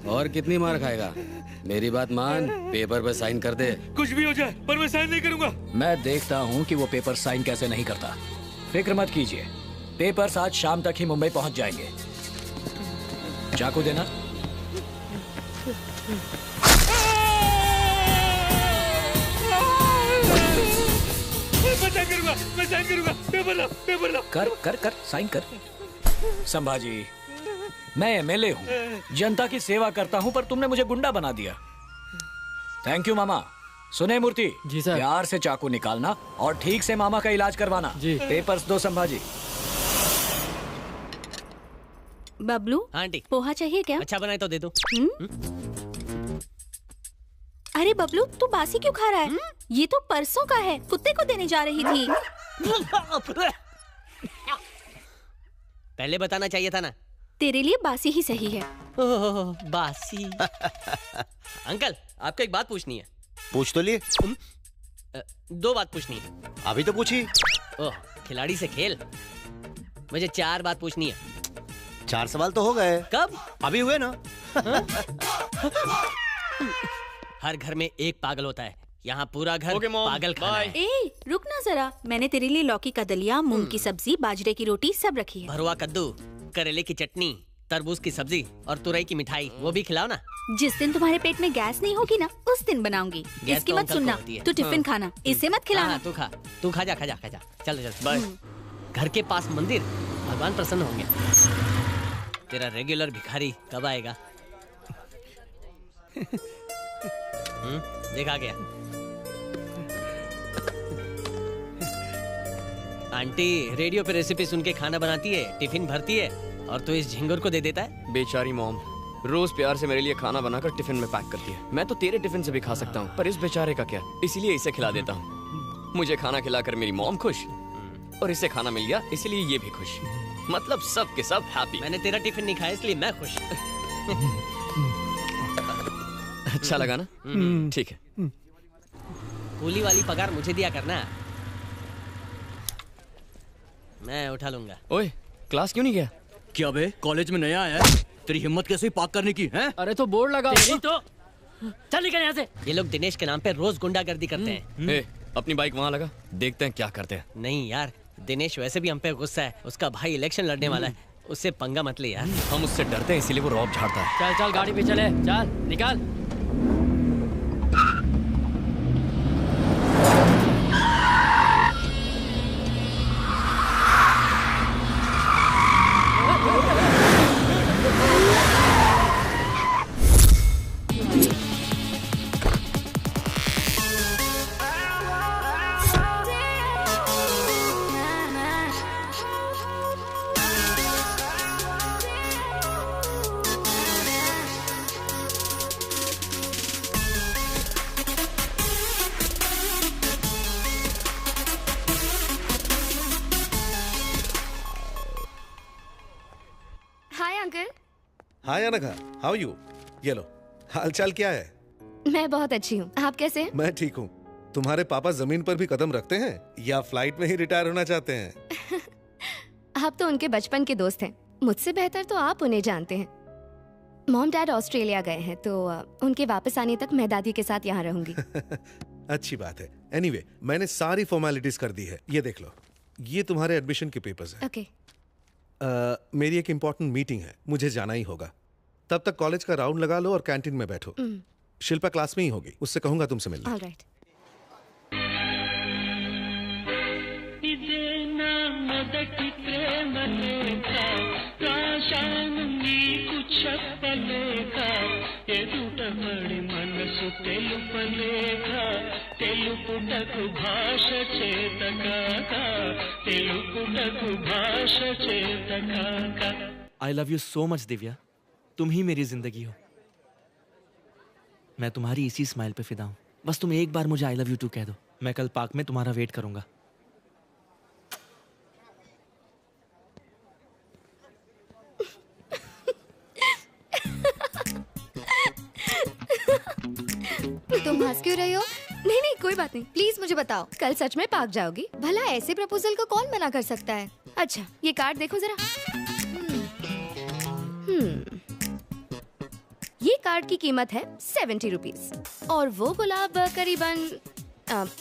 और कितनी मार खाएगा? मेरी बात मान, पेपर पे साइन कर दे। कुछ भी हो जाए पर मैं साइन नहीं करूंगा। मैं देखता हूँ कि वो पेपर साइन कैसे नहीं करता। फिक्र मत कीजिए, पेपर्स आज शाम तक ही मुंबई पहुंच जाएंगे। चाकू देना। मैं साइन करूंगा। पेपर ला, पेपर ला। कर कर कर साइन कर। संभाजी, मैं एमएलए हूँ, जनता की सेवा करता हूँ, पर तुमने मुझे गुंडा बना दिया। थैंक यू मामा। सुने मूर्ति जी सर। प्यार से चाकू निकालना और ठीक से मामा का इलाज करवाना जी। पेपर्स दो संभाजी। बबलू आंटी पोहा चाहिए क्या? अच्छा बनाए तो दे दो। अरे बबलू तू बासी क्यों खा रहा है? ये तो परसों का है, कुत्ते को देने जा रही थी। पहले बताना चाहिए था ना। तेरे लिए बासी ही सही है। ओह, बासी। अंकल आपको एक बात पूछनी है। पूछ तो लिए। दो बात पूछनी है। अभी तो पूछी। ओह, खिलाड़ी से खेल। मुझे 4 बात पूछनी है। 4 सवाल तो हो गए। कब? अभी हुए ना। हर घर में एक पागल होता है, यहाँ पूरा घर पागल खाना है। ए रुक ना जरा, मैंने तेरे लिए लौकी का दलिया, मूंग की सब्जी, बाजरे की रोटी सब रखी है। भरुआ कद्दू, करेले की चटनी, तरबूज की सब्जी और तुरई की मिठाई, वो भी खिलाओ ना। जिस दिन तुम्हारे पेट में गैस नहीं होगी ना, उस दिन बनाऊंगी। इसकी मत सुनना, तू टिफिन खाना, इसे मत खिलाना। तू खा जा। चल चल। घर के पास मंदिर, भगवान प्रसन्न होंगे। तेरा रेगुलर भिखारी कब आएगा? देखा गया। आंटी रेडियो पे रेसिपी सुन के खाना बनाती है, टिफिन भरती है, और तू इस झिंगुर को दे देता है। बेचारी मॉम रोज प्यार से मेरे लिए खाना बनाकर टिफिन में पैक करती है। मैं तो तेरे टिफिन से भी खा सकता हूँ, पर इस बेचारे का क्या, इसीलिए इसे खिला देता हूँ। मुझे खाना खिलाकर मेरी मॉम खुश, और इसे खाना मिल गया इसलिए ये भी खुश। मतलब सब के सब हैप्पी। मैंने तेरा टिफिन नहीं खाया इसलिए मैं खुश। अच्छा लगा ना? ठीक है। कूली वाली पगार मुझे दिया करना, मैं उठा लूंगा। ओए क्लास क्यों नहीं गया? क्या बे, कॉलेज में नया आया है? तेरी हिम्मत कैसे पाक करने की है? अरे तो बोर्ड लगा। तो चल निकल यहाँ से। ये लोग दिनेश के नाम पे रोज गुंडागर्दी करते हैं। ए, अपनी बाइक वहाँ लगा, देखते हैं क्या करते हैं। नहीं यार, दिनेश वैसे भी हम पे गुस्सा है। उसका भाई इलेक्शन लड़ने वाला है, उससे पंगा मत ले यार। हम उससे डरते हैं इसीलिए वो रौब झाड़ता है। चल चल गाड़ी पे चले, चल निकाल। हाय अनघा, हाउ यू? ये लो, हालचाल क्या है? मैं बहुत अच्छी हूँ, आप कैसे हैं? मैं ठीक हूँ। तुम्हारे पापा जमीन पर भी कदम रखते हैं या फ्लाइट में ही रिटायर होना चाहते हैं? आप तो उनके बचपन के दोस्त हैं, मुझसे बेहतर तो आप उन्हें जानते हैं। मॉम डैड ऑस्ट्रेलिया गए हैं, तो उनके वापस आने तक मैं दादी के साथ यहाँ रहूंगी। अच्छी बात है। एनीवे, मैंने सारी फॉर्मेलिटीज कर दी है, ये देख लो। ये तुम्हारे एडमिशन के पेपर्स हैं। ओके। मेरी एक इम्पोर्टेंट मीटिंग है, मुझे जाना ही होगा। तब तक कॉलेज का राउंड लगा लो और कैंटीन में बैठो। शिल्पा क्लास में ही होगी, उससे कहूंगा तुमसे मिलने। Alright. I love you so much Divya, तुम ही मेरी जिंदगी हो। मैं तुम्हारी इसी स्माइल पे फिदा हूँ। बस तुम एक बार मुझे I love you too कह दो, मैं कल पार्क में तुम्हारा वेट करूंगा। तुम हंस क्यों रही हो? नहीं नहीं, कोई बात नहीं, प्लीज मुझे बताओ, कल सच में पार्क जाओगी? भला ऐसे प्रपोजल को कौन मना कर सकता है? अच्छा, ये कार्ड देखो जरा। ये कार्ड की कीमत है 70 रुपीज और वो गुलाब करीबन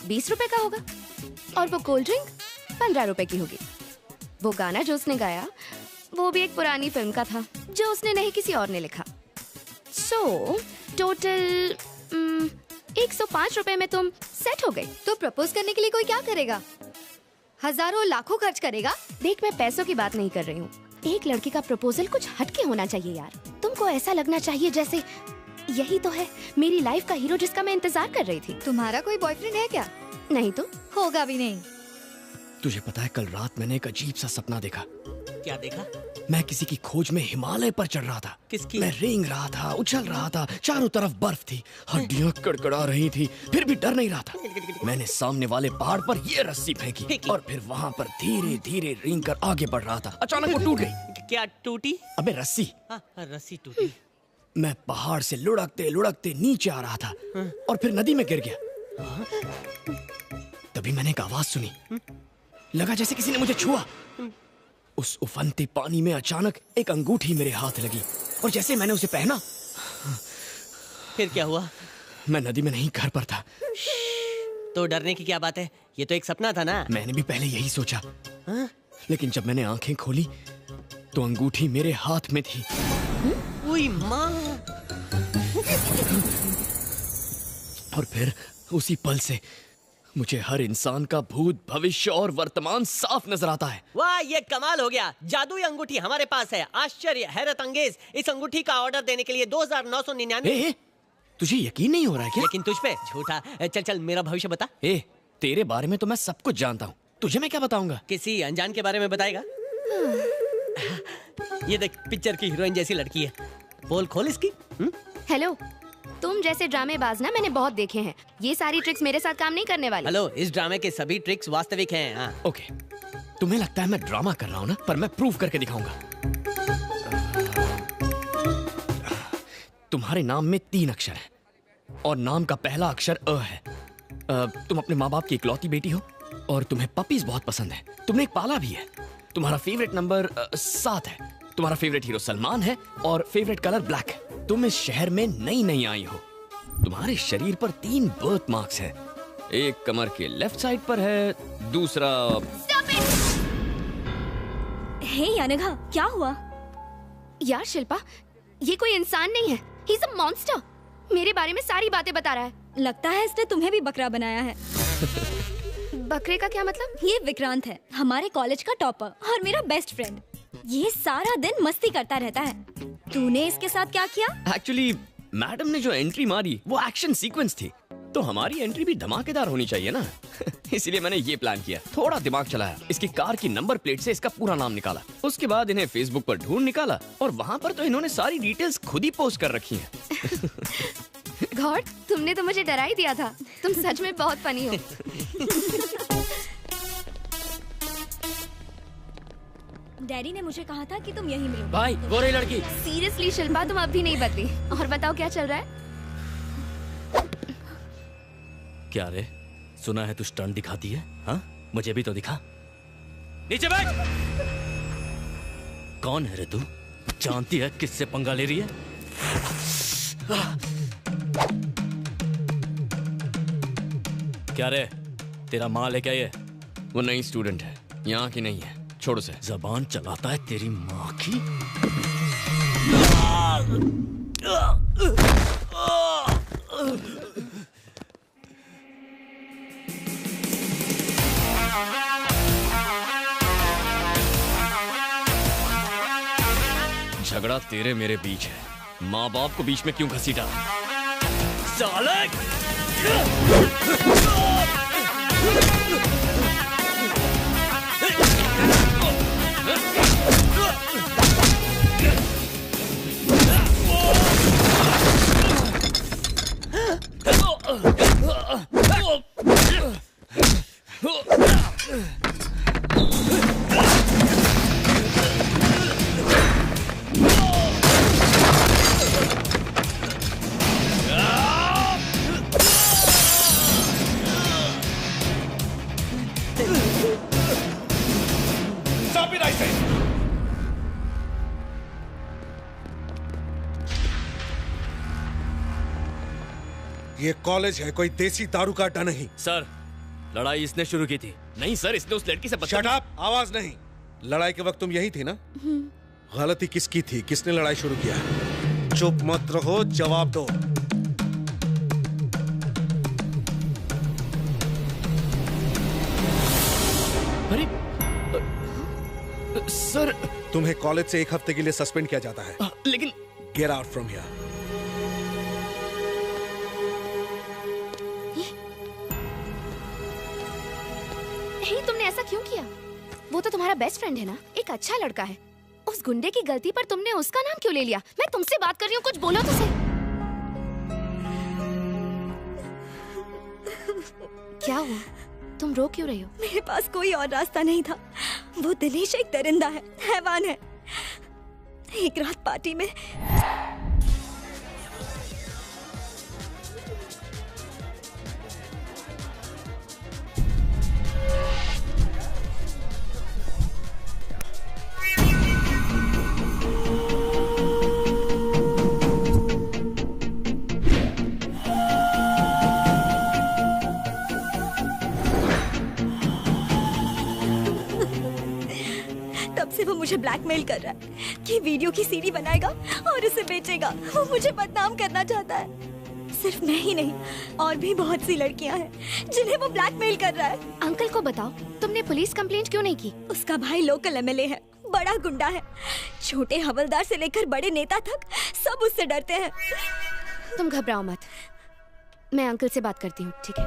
20 रुपए का होगा और वो कोल्ड ड्रिंक 15 रुपए की होगी। वो गाना जो उसने गाया वो भी एक पुरानी फिल्म का था जो उसने नहीं किसी और ने लिखा। सो टोटल 105 रुपए में तुम सेट हो गई। तो प्रपोज करने के लिए कोई क्या करेगा? हजारों लाखों खर्च करेगा? देख, मैं पैसों की बात नहीं कर रही हूँ। एक लड़की का प्रपोजल कुछ हटके होना चाहिए यार। तुमको ऐसा लगना चाहिए जैसे यही तो है मेरी लाइफ का हीरो जिसका मैं इंतजार कर रही थी। तुम्हारा कोई बॉयफ्रेंड है क्या? नहीं तो होगा भी नहीं। तुझे पता है, कल रात मैंने एक अजीब सा सपना देखा। क्या देखा? मैं किसी की खोज में हिमालय पर चढ़ रहा था। किसकी? मैं रेंग रहा था, उछल रहा था, चारों तरफ बर्फ थी, हड्डियां कड़कड़ा रही थी, फिर भी डर नहीं रहा था। मैंने सामने वाले पहाड़ पर ये रस्सी फेंकी और फिर वहाँ पर धीरे धीरे रेंग कर आगे बढ़ रहा था। अचानक वो टूट गई। क्या टूटी? अबे रस्सी। रस्सी टूटी। मैं पहाड़ से लुढ़कते लुढ़कते नीचे आ रहा था और फिर नदी में गिर गया। तभी मैंने एक आवाज सुनी, लगा जैसे किसी ने मुझे छुआ। उस उफनते पानी में अचानक एक अंगूठी मेरे हाथ लगी और जैसे मैंने उसे पहना, फिर क्या हुआ? मैं नदी में नहीं, घर पर था। तो डरने की क्या बात है, ये तो एक सपना था ना। मैंने भी पहले यही सोचा, लेकिन जब मैंने आंखें खोली तो अंगूठी मेरे हाथ में थी। ओए माँ! और फिर उसी पल से मुझे हर इंसान का भूत, भविष्य और वर्तमान साफ नजर आता है। वाह, ये कमाल हो गया। जादुई अंगूठी हमारे पास है। आश्चर्य, हैरत अंगेज। इस अंगूठी का ऑर्डर देने के लिए 2999। तुझे यकीन नहीं हो रहा है क्या? लेकिन तुझ पे झूठा। चल चल, मेरा भविष्य बता। तेरे बारे में तो मैं सब कुछ जानता हूँ, तुझे मैं क्या बताऊंगा? किसी अनजान के बारे में बताएगा? ये देख, पिक्चर की हीरोइन जैसी लड़की है। बोल खोल इसकी। हेलो, तुम जैसे ड्रामेबाज ना मैंने बहुत देखे हैं। ये सारी ट्रिक्स मेरे साथ काम नहीं करने वाली। हेलो, इस ड्रामे के सभी ट्रिक्स वास्तविक हैं। हाँ। ओके, तुम्हें लगता है मैं ड्रामा कर रहा हूँ ना, पर मैं प्रूव करके दिखाऊंगा। तुम्हारे नाम में 3 अक्षर हैं और नाम का पहला अक्षर अ है। तुम अपने माँ बाप की इकलौती बेटी हो और तुम्हें पपीज बहुत पसंद है। तुमने एक पाला भी है। तुम्हारा फेवरेट नंबर 7 है। तुम्हारा फेवरेट हीरो सलमान है और फेवरेट कलर ब्लैक है। तुम इस शहर में नई आई हो। तुम्हारे शरीर पर 3 बर्थ मार्क्स है। एक कमर के लेफ्ट साइड पर है, दूसरा। हे अनघा, क्या हुआ? यार शिल्पा, ये कोई इंसान नहीं है, ही इज अ मॉन्स्टर। मेरे बारे में सारी बातें बता रहा है। लगता है इसने तुम्हें भी बकरा बनाया है। बकरे का क्या मतलब? ये विक्रांत है, हमारे कॉलेज का टॉपर और मेरा बेस्ट फ्रेंड। ये सारा दिन मस्ती करता रहता है। तूने इसके साथ क्या किया? एक्चुअली मैडम ने जो एंट्री मारी वो एक्शन सीक्वेंस थी, तो हमारी एंट्री भी धमाकेदार होनी चाहिए ना। इसलिए मैंने ये प्लान किया, थोड़ा दिमाग चलाया, इसकी कार की नंबर प्लेट से इसका पूरा नाम निकाला। उसके बाद इन्हें फेसबुक पर ढूंढ निकाला और वहाँ पर तो इन्होंने सारी डिटेल्स खुद ही पोस्ट कर रखी हैं। गॉड, तुमने तो मुझे डरा ही दिया था। तुम सच में बहुत फनी हो। डैडी ने मुझे कहा था कि तुम यहीं मिलो। भाई, वो रही लड़की। सीरियसली शिल्पा, तुम अब भी नहीं बदली। और बताओ क्या चल रहा है? क्या रे, सुना है तू स्टंट दिखाती है? हाँ, मुझे भी तो दिखा। नीचे बैठ। कौन है रे तू? जानती है किससे पंगा ले रही है? क्या रे, तेरा माल है क्या ये? वो नई स्टूडेंट है, यहाँ की नहीं है, छोड़ से। जबान चलाता है तेरी माँ की। झगड़ा तेरे मेरे बीच है, माँ बाप को बीच में क्यों घसीटा? साले! up in I say. ये कॉलेज है, कोई देसी दारू का अड्डा नहीं। सर, लड़ाई इसने शुरू की थी। नहीं सर, इसने उस लड़की से शट अप, आवाज नहीं। लड़ाई के वक्त तुम यही थी ना? गलती किसकी थी? किसने लड़ाई शुरू किया? चुप मत रहो, जवाब दो। अरे सर, तुम्हें कॉलेज से 1 हफ्ते के लिए सस्पेंड किया जाता है। लेकिन गेट आउट फ्रॉम हियर। तुमने ऐसा क्यों किया? वो तो तुम्हारा बेस्ट फ्रेंड है ना, एक अच्छा लड़का है। उस गुंडे की गलती पर तुमने उसका नाम क्यों ले लिया? मैं तुमसे बात कर रही हूँ, कुछ बोलो तो सही। क्या हुआ? तुम रो क्यों रही हो? मेरे पास कोई और रास्ता नहीं था। वो दिनेश एक दरिंदा है, हैवान है। एक रात पार्टी में से वो मुझे ब्लैकमेल कर रहा है कि वीडियो की सीडी बनाएगा और उसे बेचेगा। वो मुझे बदनाम करना चाहता है। सिर्फ मैं ही नहीं, और भी बहुत सी लड़कियां हैं जिन्हें वो ब्लैकमेल कर रहा है। अंकल को बताओ, तुमने पुलिस कंप्लेंट क्यों नहीं की? उसका भाई लोकल एमएलए है, बड़ा गुंडा है। छोटे हवलदार से लेकर बड़े नेता तक सब उससे डरते हैं। तुम घबराओ मत, मैं अंकल से बात करती हूँ, ठीक है?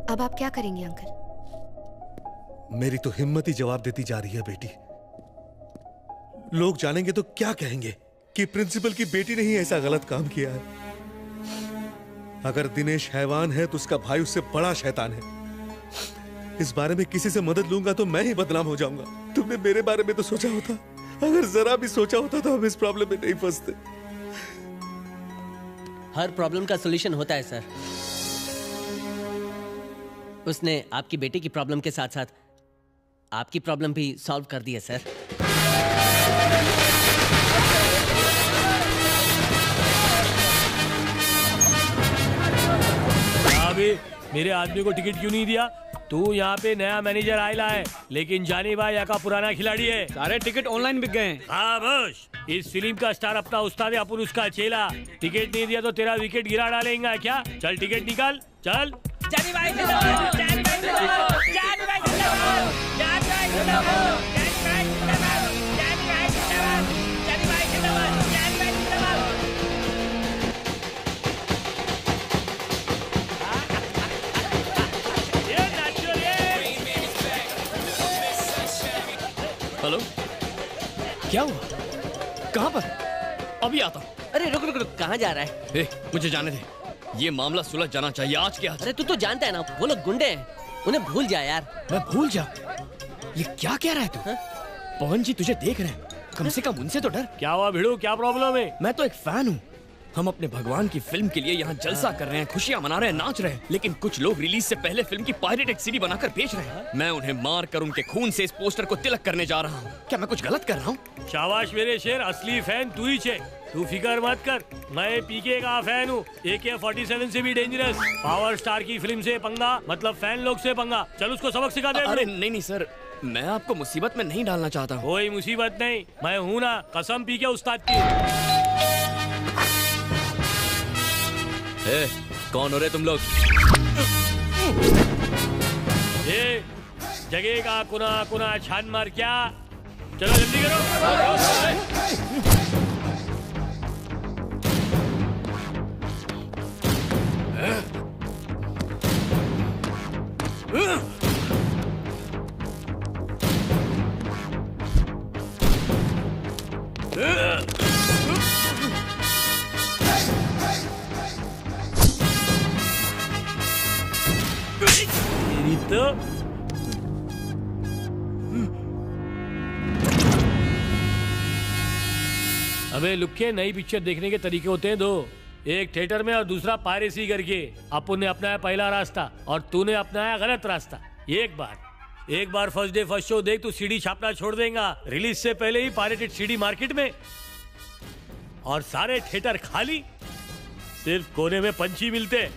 अब आप क्या करेंगे अंकल? मेरी तो हिम्मत ही जवाब देती जा रही है बेटी। लोग जानेंगे तो क्या कहेंगे कि प्रिंसिपल की बेटी ने ही ऐसा गलत काम किया है। अगर दिनेश हैवान है तो उसका भाई उससे बड़ा शैतान है। इस बारे में किसी से मदद लूंगा तो मैं ही बदनाम हो जाऊंगा। तुमने मेरे बारे में तो सोचा होता, अगर जरा भी सोचा होता तो हम इस प्रॉब्लम में नहीं फंसते। हर प्रॉब्लम का सॉल्यूशन होता है सर। उसने आपकी बेटी की प्रॉब्लम के साथ साथ आपकी प्रॉब्लम भी सॉल्व कर दी है सर। अभी मेरे आदमी को टिकट क्यों नहीं दिया? तू यहाँ पे नया मैनेजर आयला है, लेकिन जानी भाई यहाँ का पुराना खिलाड़ी है। सारे टिकट ऑनलाइन बिक गए हैं। हाँ बस, इस फिल्म का स्टार अपना उस्ताद है, अपन उसका चेला। टिकट नहीं दिया तो तेरा विकेट गिरा डालेगा क्या? चल टिकट निकाल, चल। जानी भाई जिंदाबाद, जानी भाई जिंदाबाद, जानी भाई जिंदाबाद, जानी भाई जिंदाबाद, जानी भाई जिंदाबाद, जानी भाई जिंदाबाद, जानी भाई जिंदाबाद, हेलो, क्या हुआ? कहाँ पर? अभी आता हूँ। अरे रुक रुक रुक, कहाँ जा रहा है? मुझे जाने दे, ये मामला सुलझ जाना चाहिए आज के आज। अरे तू तो जानता है ना, वो लोग गुंडे हैं, उन्हें भूल जा यार। मैं भूल जा? ये क्या कह रहा है तू? पवन जी तुझे देख रहे हैं, कम से कम उनसे तो डर। क्या हुआ भिड़ू, क्या प्रॉब्लम है? मैं तो एक फैन हूँ। हम अपने भगवान की फिल्म के लिए यहाँ जलसा कर रहे हैं, खुशियाँ मना रहे हैं, नाच रहे हैं, लेकिन कुछ लोग रिलीज से पहले फिल्म की पायरेटेड सीडी बनाकर बेच रहे हैं। मैं उन्हें मार कर उनके खून से इस पोस्टर को तिलक करने जा रहा हूँ। क्या मैं कुछ गलत कर रहा हूँ? शाबाश मेरे शेर, असली फैन तू ही छे। तू फिकर मत कर, मैं पीके का फैन हूँ। AK-47 से भी डेंजरस। पावर स्टार की फिल्म से पंगा मतलब फैन लोग से पंगा। चल उसको सबक सिखा दे। अरे नहीं नहीं सर, मैं आपको मुसीबत में नहीं डालना चाहता हूँ। कोई मुसीबत नहीं, मैं हूँ ना, कसम पीके उस्ताद की। कौन हो रहे तुम लोग? ये जगह का कुना कुना छान मार क्या? चलो जल्दी करो। तो अबे लुक्के, नई पिक्चर देखने के तरीके होते हैं दो। एक थिएटर में और दूसरा पायरेसी करके। अपन ने अपनाया पहला रास्ता और तूने अपनाया गलत रास्ता। एक बार फर्स्ट डे फर्स्ट शो देख, तू सीडी छापना छोड़ देगा। रिलीज से पहले ही पायरेटेड सीडी मार्केट में, और सारे थिएटर खाली, सिर्फ कोने में पंछी मिलते,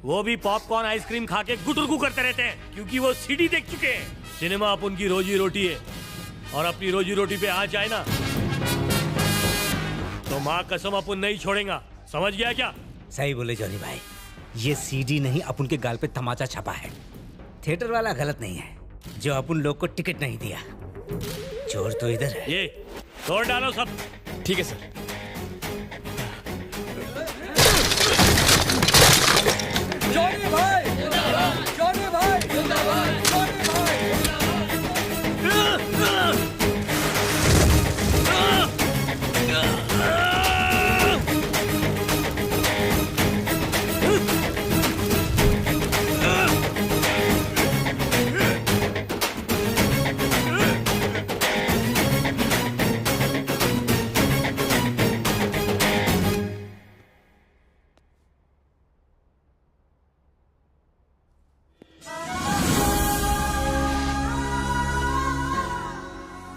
वो भी पॉपकॉर्न आइसक्रीम खा के गुटुरगु करते रहते हैं, क्योंकि वो सीडी देख चुके हैं। सिनेमा अपन की रोजी रोटी है, और अपनी रोजी रोटी पे आ जाए ना तो माँ कसम अपन नहीं छोड़ेगा। समझ गया क्या? सही बोले जॉनी भाई, ये सीडी नहीं अपन के गाल पे तमाचा छपा है। थिएटर वाला गलत नहीं है जो अपन लोग को टिकट नहीं दिया, चोर तो इधर है। ये तोड़ डालो सब। ठीक है सर। जॉनी भाई जिंदाबाद, जॉनी भाई जिंदाबाद, जॉनी भाई।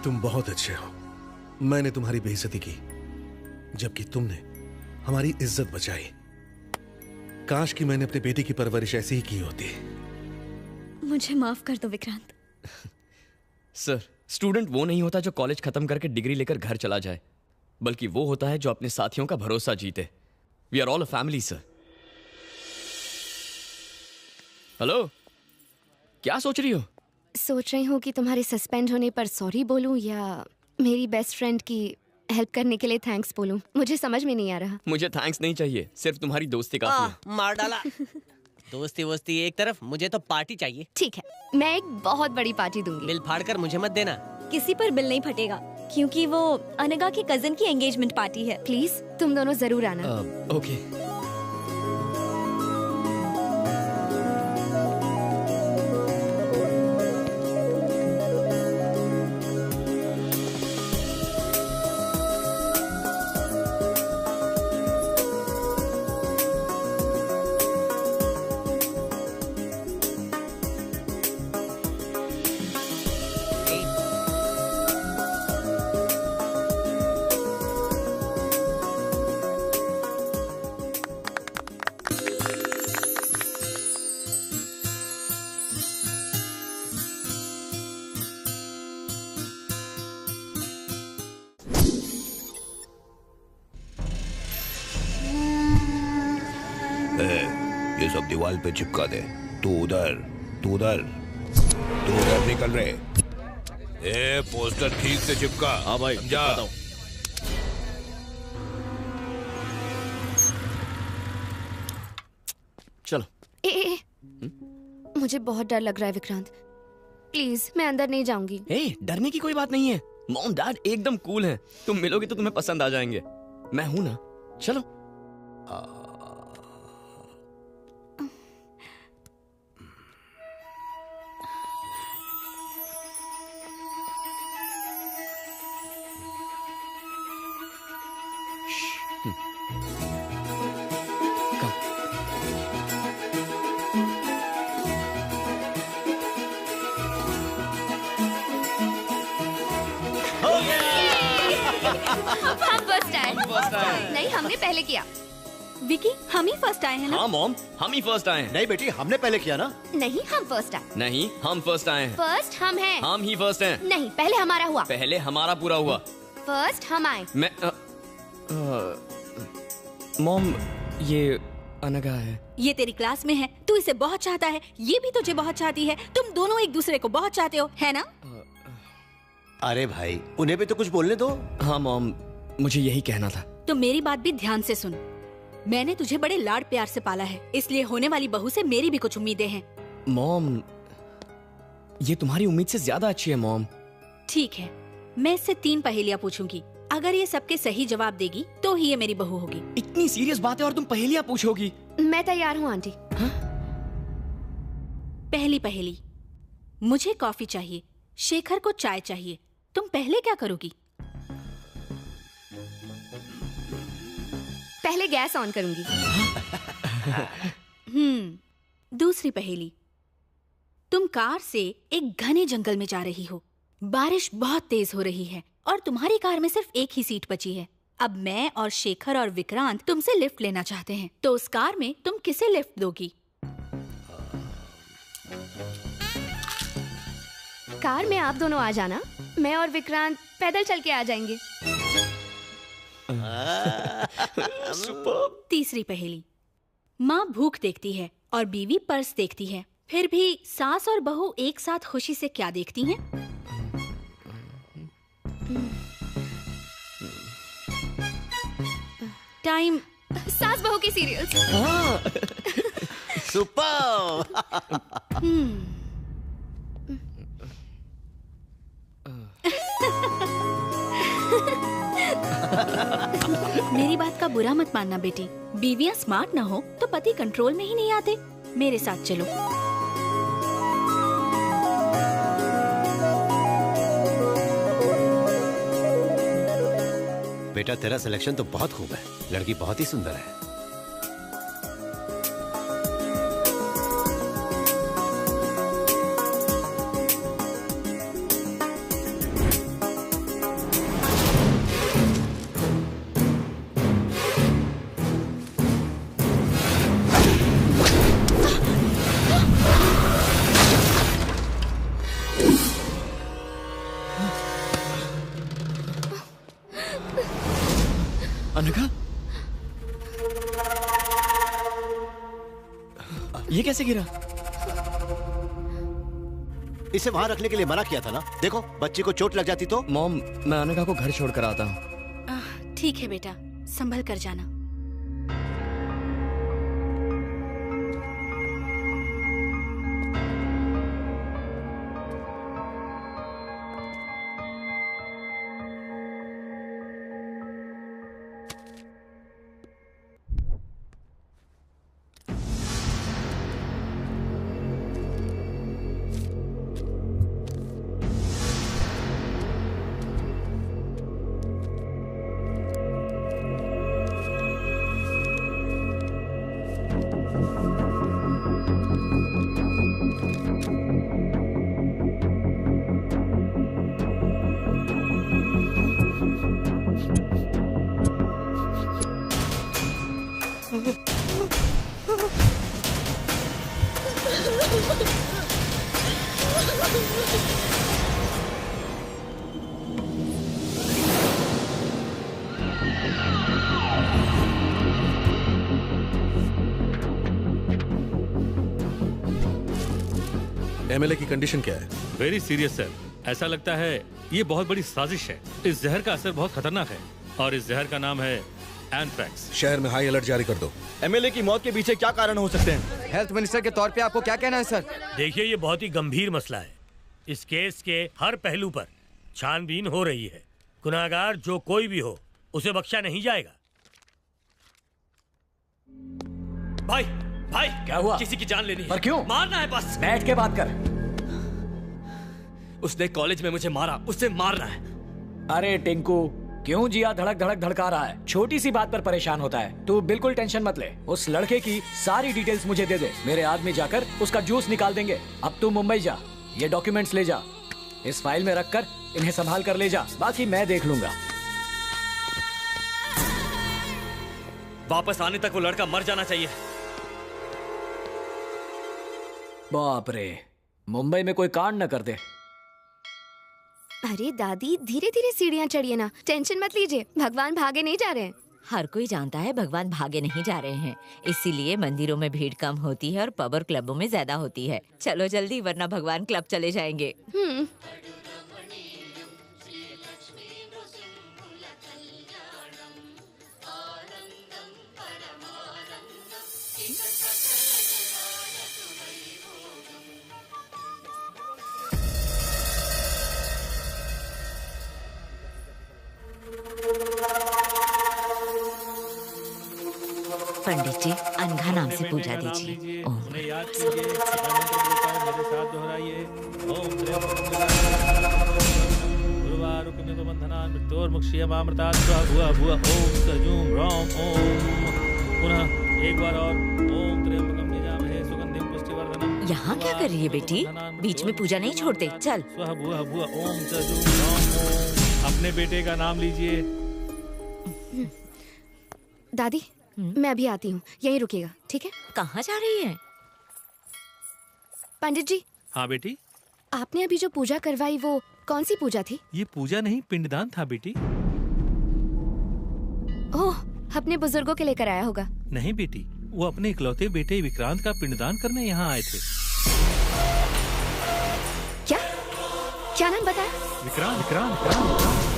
तुम बहुत अच्छे हो। मैंने तुम्हारी बेइज्जती की, जबकि तुमने हमारी इज्जत बचाई। काश कि मैंने अपने बेटी की परवरिश ऐसी ही की होती। मुझे माफ कर दो विक्रांत। सर, स्टूडेंट वो नहीं होता जो कॉलेज खत्म करके डिग्री लेकर घर चला जाए, बल्कि वो होता है जो अपने साथियों का भरोसा जीते। We are all a family sir. Hello, क्या सोच रही हो? सोच रही हूँ कि तुम्हारे सस्पेंड होने पर सॉरी बोलूं या मेरी बेस्ट फ्रेंड की हेल्प करने के लिए थैंक्स बोलूं। मुझे समझ में नहीं आ रहा। मुझे थैंक्स नहीं चाहिए, सिर्फ तुम्हारी दोस्ती काफी है। मार डाला। दोस्ती वोस्ती एक तरफ, मुझे तो पार्टी चाहिए। ठीक है, मैं एक बहुत बड़ी पार्टी दूंगी। बिल फाड़ कर मुझे मत देना। किसी पर बिल नहीं फटेगा, क्योंकि वो अनगा की कजन की एंगेजमेंट पार्टी है। प्लीज तुम दोनों जरूर आना। ओके। ये सब दीवार पे चिपका दे। तू उधर, तू उधर, तू उधर निकल रहे। ए, पोस्टर ठीक से चिपका। हाँ भाई, समझा? चलो। ए, मुझे बहुत डर लग रहा है विक्रांत। प्लीज, मैं अंदर नहीं जाऊंगी। डरने की कोई बात नहीं है। मॉम डैड एकदम कूल हैं। तुम मिलोगे तो तुम्हें पसंद आ जाएंगे। मैं हूं ना, चलो। हम फर्स्ट आए। नहीं, हमने पहले किया। विकी, हम ही फर्स्ट आए हैं ना? हाँ मॉम, हम ही फर्स्ट आए हैं। नहीं बेटी, हमने पहले किया ना। नहीं, हम फर्स्ट आए। नहीं, हम फर्स्ट आए हैं। फर्स्ट हम हैं। हम ही फर्स्ट हैं। नहीं, पहले हमारा हुआ। पहले हमारा पूरा हुआ। फर्स्ट हम आए। मैं मॉम, ये अनगा है। ये तेरी क्लास में है, तू इसे बहुत चाहता है, ये भी तुझे बहुत चाहती है, तुम दोनों एक दूसरे को बहुत चाहते हो, है ना? अरे भाई, उन्हें भी तो कुछ बोलने दो। हाँ मॉम, मुझे यही कहना था। तो मेरी बात भी ध्यान से सुन। मैंने तुझे बड़े लाड प्यार से पाला है, इसलिए होने वाली बहू से मेरी भी कुछ उम्मीदें हैं। मॉम, ये तुम्हारी उम्मीद से ज्यादा अच्छी है मॉम। ठीक है, मैं इससे 3 पहेलियाँ पूछूंगी। अगर ये सबके सही जवाब देगी तो ही ये मेरी बहू होगी। इतनी सीरियस बात है और तुम पहेलियाँ पूछोगी? मैं तैयार हूँ आंटी। पहली पहेली, मुझे कॉफी चाहिए, शेखर को चाय चाहिए, तुम पहले क्या करोगी? पहले गैस ऑन करूंगी। दूसरी पहेली, तुम कार से एक घने जंगल में जा रही हो। बारिश बहुत तेज हो रही है और तुम्हारी कार में सिर्फ एक ही सीट बची है। अब मैं और शेखर और विक्रांत तुमसे लिफ्ट लेना चाहते हैं, तो उस कार में तुम किसे लिफ्ट दोगी? कार में आप दोनों आ जाना, मैं और विक्रांत पैदल चल के आ जाएंगे। तीसरी पहेली। माँ भूख देखती है और बीवी पर्स देखती है, फिर भी सास और बहू एक साथ खुशी से क्या देखती हैं? टाइम। सास बहू की सीरियल्स। सुपर। मेरी बात का बुरा मत मानना बेटी। बीवियां स्मार्ट ना हो तो पति कंट्रोल में ही नहीं आते। मेरे साथ चलो। बेटा तेरा सिलेक्शन तो बहुत खूब है, लड़की बहुत ही सुंदर है। अनघा, ये कैसे गिरा? इसे वहां रखने के लिए मना किया था ना। देखो बच्ची को चोट लग जाती तो। मॉम, मैं अनघा को घर छोड़कर आता हूँ। ठीक है बेटा, संभल कर जाना। एमएलए की कंडीशन क्या है? Very serious sir. ऐसा लगता है ये बहुत बड़ी साजिश है। इस जहर का असर बहुत खतरनाक है और इस जहर का नाम है एंथ्रैक्स। शहर में हाई अलर्ट जारी कर दो। एमएलए की मौत के पीछे क्या कारण हो सकते हैं? हेल्थ मिनिस्टर के तौर पे आपको क्या कहना है सर? देखिए, ये बहुत ही गंभीर मसला है। इस केस के हर पहलू पर छानबीन हो रही है। गुनाहगार जो कोई भी हो, उसे बख्शा नहीं जाएगा। भाई भाई, क्या हुआ? किसी की जान लेनी है। पर क्यों? मारना है बस। बैठ के बात कर। उसने कॉलेज में मुझे मारा, उससे मारना है। अरे टिंकू, क्यों जिया धड़क धड़क धड़का रहा है? छोटी सी बात पर परेशान होता है। तू बिल्कुल टेंशन मत ले। उस लड़के की सारी डिटेल्स मुझे दे दे। मेरे आदमी जाकर उसका जूस निकाल देंगे। अब तू मुंबई जा, ये डॉक्यूमेंट्स ले जा, इस फाइल में रखकर इन्हें संभाल कर ले जा। बाकी मैं देख लूंगा। वापस आने तक वो लड़का मर जाना चाहिए। बाप रे, मुंबई में कोई कांड न कर दे। अरे दादी, धीरे धीरे सीढ़ियाँ चढ़िए ना, टेंशन मत लीजिए। भगवान भागे नहीं जा रहे हैं। हर कोई जानता है भगवान भागे नहीं जा रहे हैं, इसीलिए मंदिरों में भीड़ कम होती है और पब और क्लबों में ज्यादा होती है। चलो जल्दी, वरना भगवान क्लब चले जाएंगे। पंडित जी, अनघा नाम से पूजा दीजिए। ओम। याद कीजिए, मेरे साथ दोहराइए। ओम पुनः एक बार और। ओम त्र्यंबकम यजामहे सुगंधिं पुष्टिवर्धनम्। यहाँ क्या कर रही है बेटी? बीच में पूजा नहीं छोड़ते। चल। अपने बेटे का नाम लीजिए। दादी मैं अभी आती हूँ, यहीं रुकेगा, ठीक है? कहाँ जा रही है? पंडित जी। हाँ बेटी। आपने अभी जो पूजा करवाई वो कौन सी पूजा थी? ये पूजा नहीं, पिंडदान था बेटी। ओह, अपने बुजुर्गों के लिए कराया होगा। नहीं बेटी, वो अपने इकलौते बेटे विक्रांत का पिंडदान करने यहाँ आए थे। क्या नाम बताया? विक्रांत विक्रांत विक्रांत।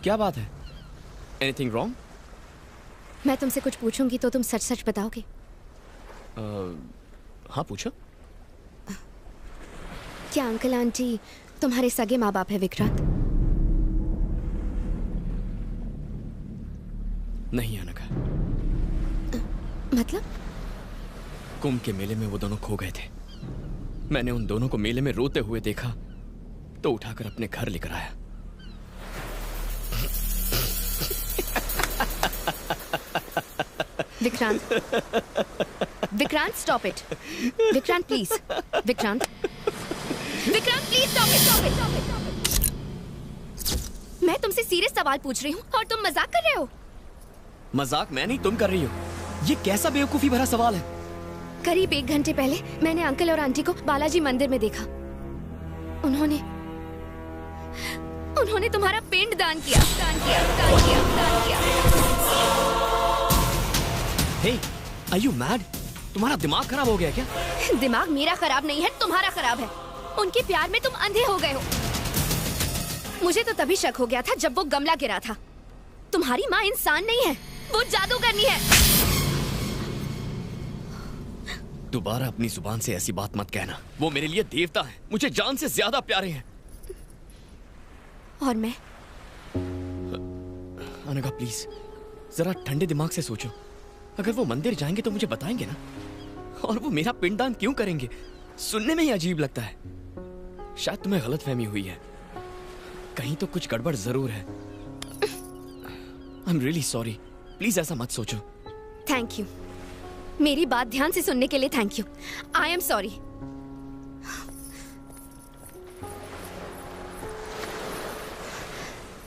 क्या बात है? Anything wrong? मैं तुमसे कुछ पूछूंगी तो तुम सच सच बताओगे? हाँ पूछो। क्या अंकल आंटी तुम्हारे सगे माँ बाप है विक्रांत? नहीं अनघा। मतलब? कुंभ के मेले में वो दोनों खो गए थे। मैंने उन दोनों को मेले में रोते हुए देखा तो उठाकर अपने घर लेकर आया। Vikrant, Vikrant stop it. Vikrant please, Vikrant, Vikrant please stop it, stop it, stop it. मैं तुमसे सीरियस सवाल पूछ रही हूँ और तुम मजाक कर रहे हो। मजाक मैं नहीं, तुम कर रही हो। ये कैसा बेवकूफी भरा सवाल है? करीब 1 घंटे पहले मैंने अंकल और आंटी को बालाजी मंदिर में देखा। उन्होंने तुम्हारा पिंड दान किया, दान किया, दान किया, दान किया। Hey, are you mad? तुम्हारा दिमाग खराब हो गया क्या? दिमाग मेरा खराब नहीं है, तुम्हारा खराब है। उनके प्यार में तुम अंधे हो गए हो। मुझे तो तभी शक हो गया था जब वो गमला गिरा था। तुम्हारी माँ इंसान नहीं है, वो जादूगरनी है। दोबारा अपनी जुबान से ऐसी बात मत कहना। वो मेरे लिए देवता है, मुझे जान से ज्यादा प्यारे हैं। और मैं? अनघा प्लीज जरा ठंडे दिमाग से सोचो। अगर वो मंदिर जाएंगे तो मुझे बताएंगे ना, और वो मेरा पिंडदान क्यों करेंगे? सुनने में ही अजीब लगता है। शायद तुम्हें गलतफहमी हुई है, कहीं तो कुछ गड़बड़ जरूर है। I am really sorry, please ऐसा मत सोचो। थैंक यू, मेरी बात ध्यान से सुनने के लिए thank you. I am sorry.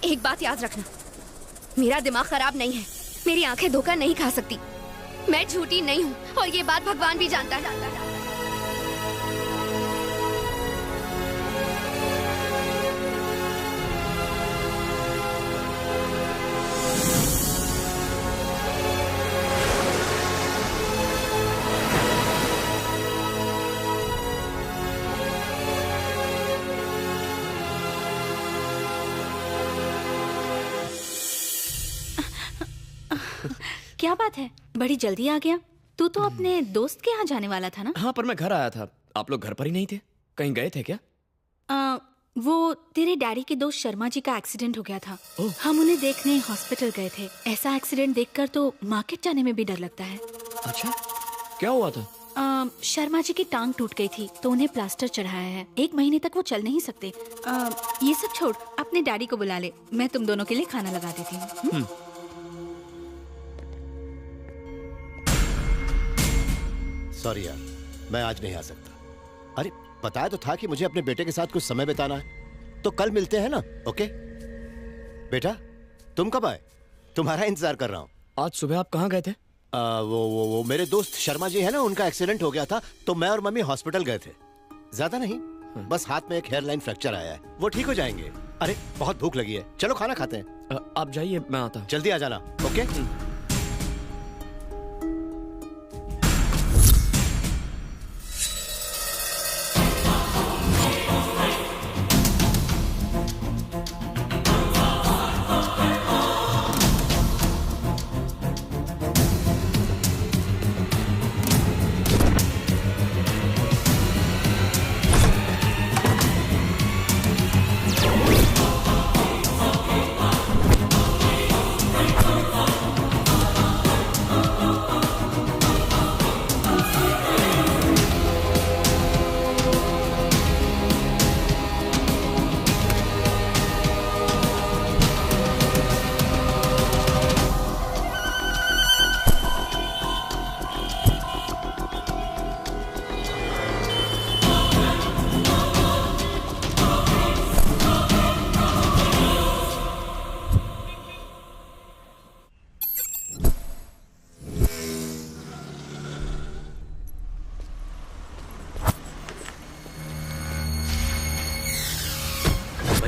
एक बात याद रखना, मेरा दिमाग खराब नहीं है, मेरी आंखें धोखा नहीं खा सकती। मैं झूठी नहीं हूँ और ये बात भगवान भी जानता है। क्या बात है, बड़ी जल्दी आ गया। तू तो अपने दोस्त के यहाँ जाने वाला था ना? हाँ, पर मैं घर आया था। आप लोग घर पर ही नहीं थे? कहीं गए थे क्या? वो तेरे डैडी के दोस्त शर्मा जी का एक्सीडेंट हो गया था। हम उन्हें देखने हॉस्पिटल गए थे। ऐसा एक्सीडेंट देखकर तो मार्केट जाने में भी डर लगता है। अच्छा, क्या हुआ था? शर्मा जी की टांग टूट गई थी तो उन्हें प्लास्टर चढ़ाया है। 1 महीने तक वो चल नहीं सकते। ये सब छोड़, अपने डैडी को बुला ले, मैं तुम दोनों के लिए खाना लगा देती हूँ। सॉरी यार, मैं आज नहीं आ सकता। अरे बताया तो था कि मुझे अपने बेटे के साथ कुछ समय बिताना है, तो कल मिलते हैं ना? ओके बेटा, तुम कब आए? तुम्हारा इंतजार कर रहा हूँ। आज सुबह आप कहाँ गए थे? वो मेरे दोस्त शर्मा जी है ना, उनका एक्सीडेंट हो गया था तो मैं और मम्मी हॉस्पिटल गए थे। ज्यादा नहीं, बस हाथ में एक हेयरलाइन फ्रैक्चर आया है, वो ठीक हो जाएंगे। अरे बहुत भूख लगी है, चलो खाना खाते हैं। आप जाइए, मैं आता हूँ। जल्दी आ जाना। ओके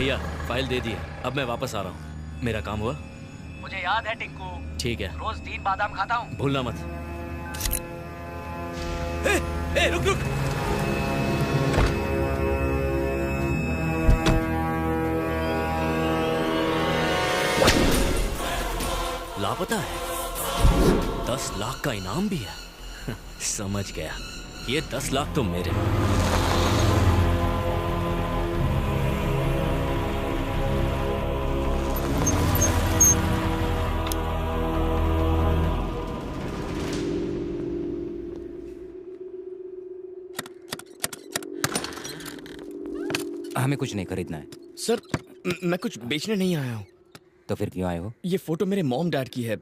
भैया फाइल दे दी है, अब मैं वापस आ रहा हूँ। मेरा काम हुआ? मुझे याद है टिंकू, ठीक है। रोज 3 बादाम खाता हूँ। भूलना मत। ए, रुक रुक। लापता है। 10 लाख का इनाम भी है। समझ गया, ये 10 लाख तो मेरे। हमें कुछ नहीं खरीदना है सर। मैं कुछ बेचने नहीं आया हूँ। तो फिर क्यों आए हो? ये फोटो मेरे मॉम डैड की है।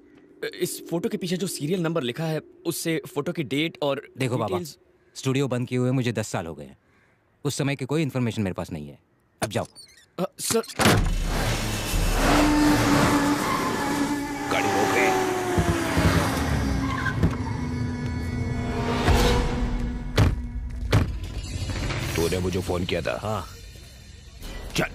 इस फोटो के पीछे जो सीरियल नंबर लिखा है उससे फोटो की डेट और देखो बाबा, डिटेल्स- स्टूडियो बंद किए हुए मुझे 10 साल हो गए हैं। उस समय की कोई इन्फॉर्मेशन मेरे पास नहीं है। अब जाओ। सर गाड़ी रोक रहे। तूने मुझे फोन किया था? हाँ। चल।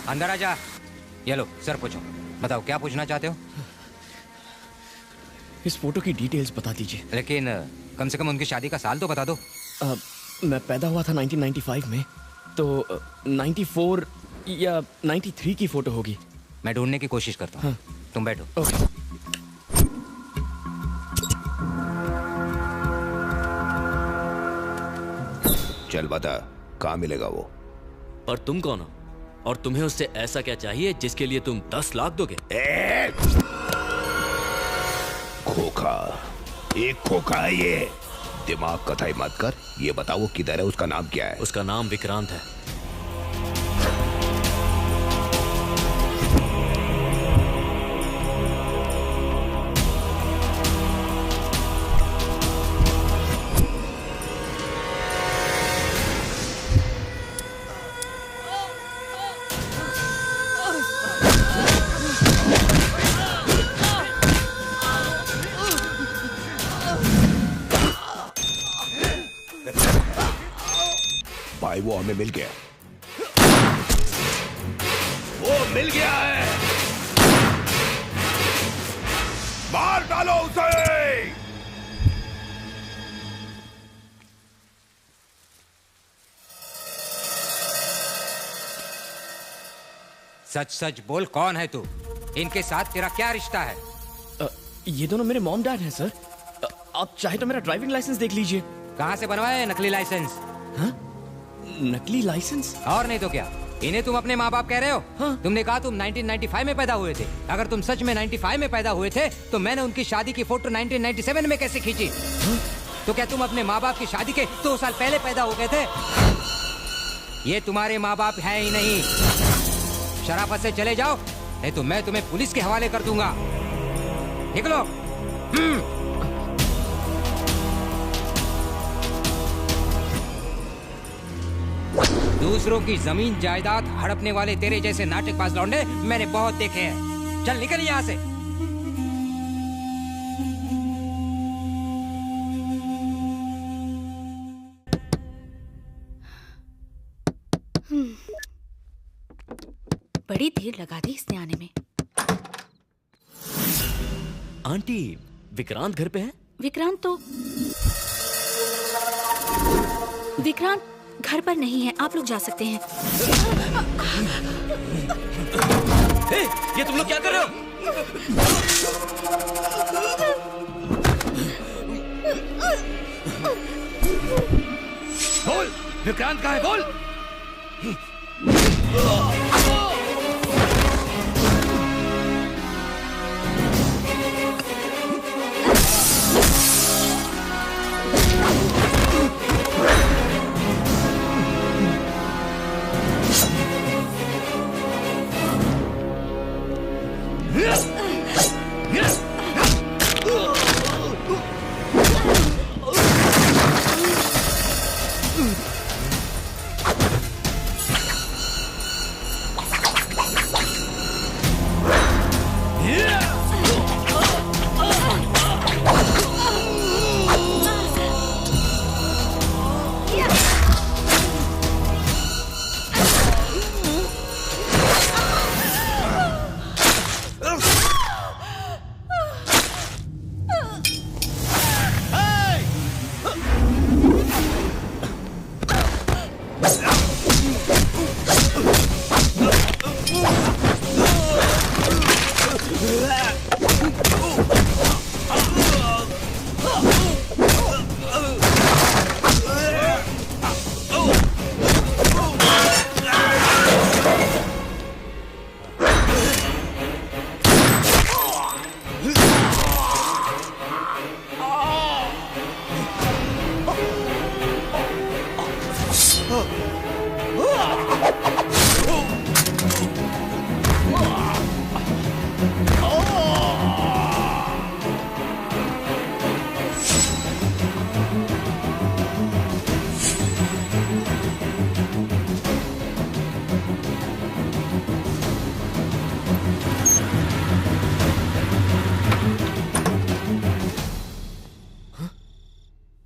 अंदर आ जा। ये लो सर, पूछो। बताओ क्या पूछना चाहते हो? इस फोटो की डिटेल्स बता दीजिए। लेकिन कम से कम उनकी शादी का साल तो बता दो। मैं पैदा हुआ था 1995 में, तो 94 या 93 की फोटो होगी। मैं ढूंढने की कोशिश करता हूँ। तुम बैठो। चल बता, कहाँ मिलेगा वो? और तुम कौन हो? और तुम्हें उससे ऐसा क्या चाहिए जिसके लिए तुम 10 लाख दोगे? खोखा, एक खोखा है ये। दिमाग कथाई मत कर। ये बताओ किधर है, उसका नाम क्या है? उसका नाम विक्रांत है। भाई वो हमें मिल गया। वो मिल गया है। मार डालो उसे। सच सच बोल, कौन है तू? इनके साथ तेरा क्या रिश्ता है? ये दोनों मेरे मॉम डैड हैं सर। आप चाहे तो मेरा ड्राइविंग लाइसेंस देख लीजिए। कहाँ से बनवाया है नकली लाइसेंस? हाँ? नकली लाइसेंस? और नहीं तो क्या, इन्हें तुम अपने माँ बाप कह रहे हो? हाँ? तुमने कहा तुम 1995 में पैदा हुए थे। अगर तुम सच में 95 में पैदा हुए थे तो मैंने उनकी शादी की फोटो 1997 में कैसे खींची? हाँ? तो क्या तुम अपने माँ बाप की शादी के 2 साल पहले पैदा हो गए थे? ये तुम्हारे माँ बाप है ही नहीं। शराफत से चले जाओ, नहीं तो मैं तुम्हें पुलिस के हवाले कर दूंगा। निकलो। दूसरों की जमीन जायदाद हड़पने वाले तेरे जैसे नाटकबाज लौंडे मैंने बहुत देखे हैं। चल निकल यहाँ से। बड़ी देर लगा दी इसने आने में। आंटी, विक्रांत घर पे है? विक्रांत घर पर नहीं है, आप लोग जा सकते हैं। ये तुम लोग क्या कर रहे हो? बोल, विक्रांत कहाँ है? बोल।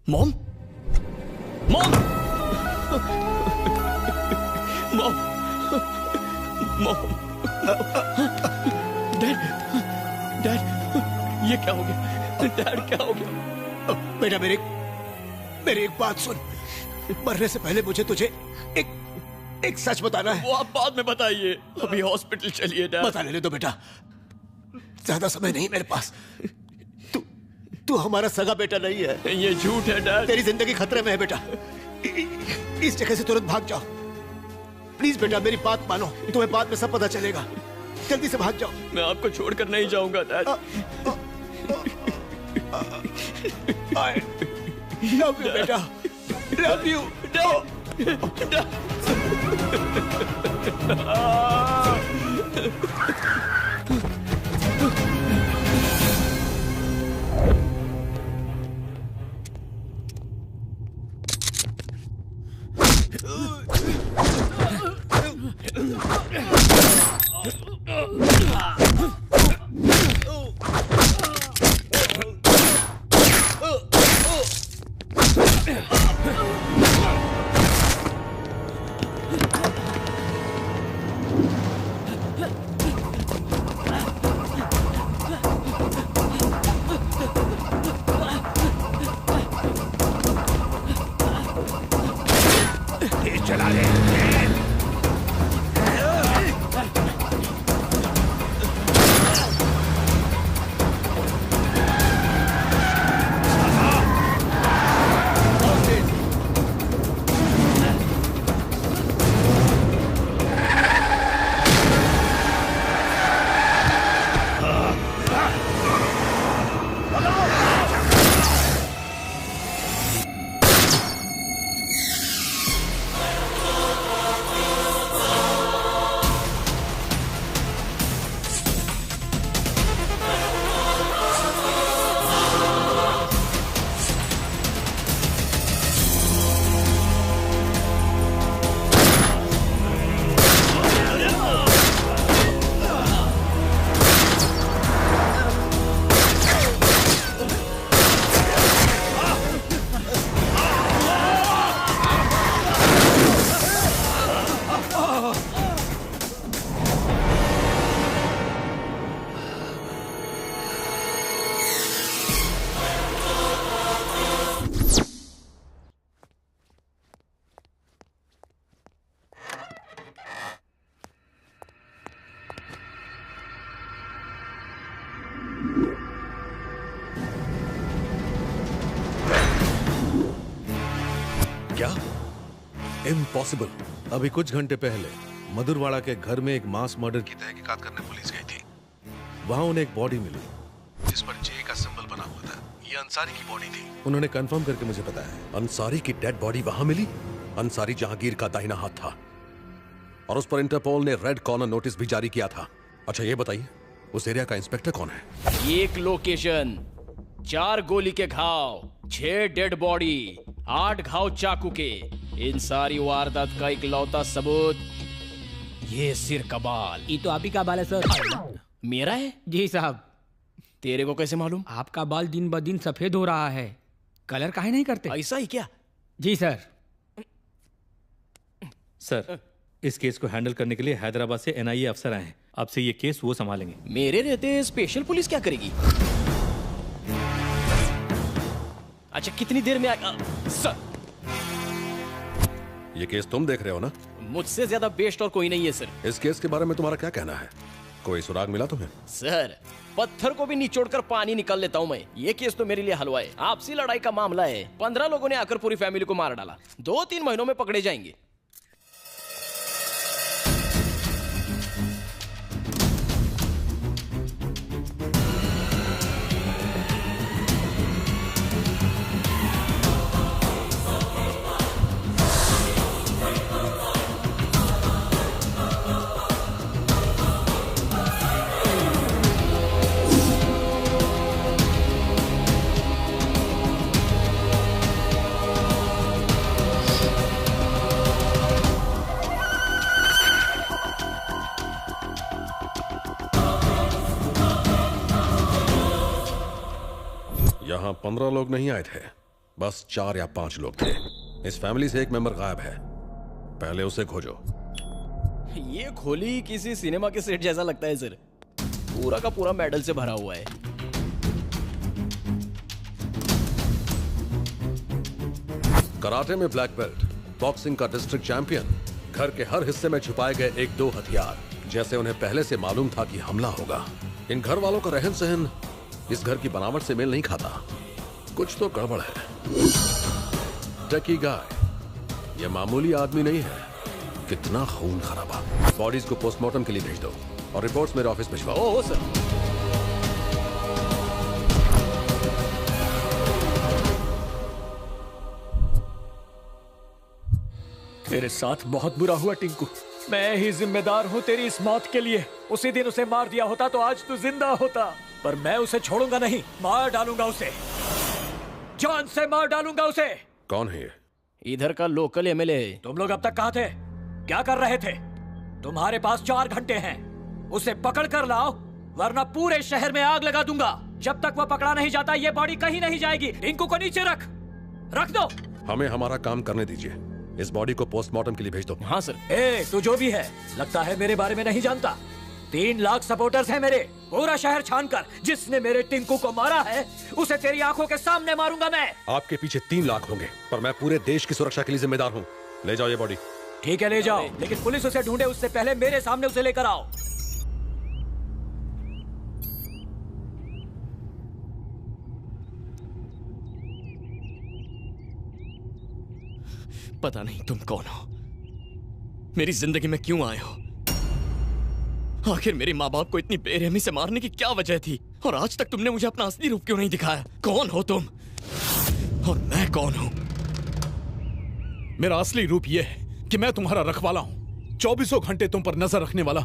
Mom mom mom mom dad dad ये क्या हो गया? डैड क्या हो गया? बेटा मेरी एक बात सुन। मरने से पहले मुझे तुझे एक सच बताना है। वो आप बाद में बताइए, अभी हॉस्पिटल चलिए डैड। बता लेने दो बेटा, ज्यादा समय नहीं मेरे पास। तू हमारा सगा बेटा नहीं है। ये झूठ है डैड। तेरी जिंदगी खतरे में है बेटा। इस जगह से तुरंत भाग जाओ प्लीज बेटा, मेरी बात मानो, तुम्हें बाद में सब पता चलेगा। जल्दी से भाग जाओ। मैं आपको छोड़कर नहीं जाऊंगा डैड। I love you बेटा, love you चला ले। क्या? इम्पॉसिबल। अभी कुछ घंटे पहले मधुरवाड़ा के घर में एक मास मर्डर की तहकीकात करने पुलिस गई थी। वहां उन्हें एक बॉडी मिली जिस पर जे का सिंबल बना हुआ था। ये अंसारी की बॉडी थी। उन्होंने कंफर्म करके मुझे बताया। अंसारी की डेड बॉडी वहां मिली? अंसारी जहांगीर का दाहिना हाथ था और उस पर इंटरपोल ने रेड कॉर्नर नोटिस भी जारी किया था। अच्छा ये बताइए, उस एरिया का इंस्पेक्टर कौन है? एक लोकेशन, 4 गोली के घाव, 6 डेड बॉडी, 8 घाव चाकू के। इन सारी वारदात का इकलौता सबूत ये सिर का बाल। ये तो आप ही का बाल है सर। मेरा है? जी साहब। तेरे को कैसे मालूम? आपका बाल दिन ब दिन सफेद हो रहा है, कलर काहे नहीं करते? ऐसा ही क्या? जी सर। सर, इस केस को हैंडल करने के लिए हैदराबाद से एनआईए अफसर आए हैं। अब से ये केस वो संभालेंगे। मेरे रहते स्पेशल पुलिस क्या करेगी? अच्छा कितनी देर में आएगा? सर ये केस तुम देख रहे हो ना? मुझसे ज्यादा बेस्ट और कोई नहीं है सर। इस केस के बारे में तुम्हारा क्या कहना है? कोई सुराग मिला तुम्हें? सर पत्थर को भी निचोड़कर पानी निकाल लेता हूँ मैं। ये केस तो मेरे लिए हलवा है। आपसी लड़ाई का मामला है। 15 लोगों ने आकर पूरी फैमिली को मार डाला। 2-3 महीनों में पकड़े जाएंगे। यहाँ 15 लोग नहीं आए थे, बस 4 या 5 लोग थे। इस फैमिली से एक मेंबर गायब है, पहले उसे खोजो। ये खोली किसी सिनेमा के सेट जैसा लगता है सर, पूरा का पूरा मेडल से भरा हुआ है। कराटे में ब्लैक बेल्ट, बॉक्सिंग का डिस्ट्रिक्ट चैंपियन, घर के हर हिस्से में छुपाए गए 1-2 हथियार, जैसे उन्हें पहले से मालूम था कि हमला होगा। इन घर वालों का रहन सहन इस घर की बनावट से मेल नहीं खाता, कुछ तो गड़बड़ है। टकी गाय ये मामूली आदमी नहीं है, कितना खून खराबा। बॉडीज को पोस्टमार्टम के लिए भेज दो और रिपोर्ट्स मेरे ऑफिस भिजवाओ। Oh sir. तेरे साथ बहुत बुरा हुआ टिंकू, मैं ही जिम्मेदार हूँ तेरी इस मौत के लिए। उसी दिन उसे मार दिया होता तो आज तू जिंदा होता, पर मैं उसे छोड़ूंगा नहीं, मार डालूंगा उसे, जान से मार डालूंगा उसे। कौन है ये? इधर का लोकल एमएलए। तुम लोग अब तक कहाँ थे, क्या कर रहे थे? तुम्हारे पास 4 घंटे हैं, उसे पकड़ कर लाओ वरना पूरे शहर में आग लगा दूंगा। जब तक वह पकड़ा नहीं जाता ये बॉडी कहीं नहीं जाएगी। टिंकू को नीचे रख दो। हमें हमारा काम करने दीजिए, इस बॉडी को पोस्टमार्टम के लिए भेज दो। हाँ सर। तू जो भी है लगता है मेरे बारे में नहीं जानता। 3 लाख सपोर्टर्स हैं मेरे, पूरा शहर छानकर जिसने मेरे टिंकू को मारा है उसे तेरी आंखों के सामने मारूंगा मैं। आपके पीछे 3 लाख होंगे, पर मैं पूरे देश की सुरक्षा के लिए जिम्मेदार हूँ। ले जाओ ये बॉडी। ठीक है ले जाओ, लेकिन पुलिस उसे ढूंढे उससे पहले मेरे सामने उसे लेकर आओ। पता नहीं तुम कौन हो, मेरी जिंदगी में क्यों आए हो, आखिर मेरे माँ बाप को इतनी बेरहमी से मारने की क्या वजह थी, और आज तक तुमने मुझे अपना असली रूप क्यों नहीं दिखाया? कौन हो तुम और मैं कौन हूं? मेरा असली रूप यह है कि मैं तुम्हारा रखवाला हूं, 24 घंटे तुम पर नजर रखने वाला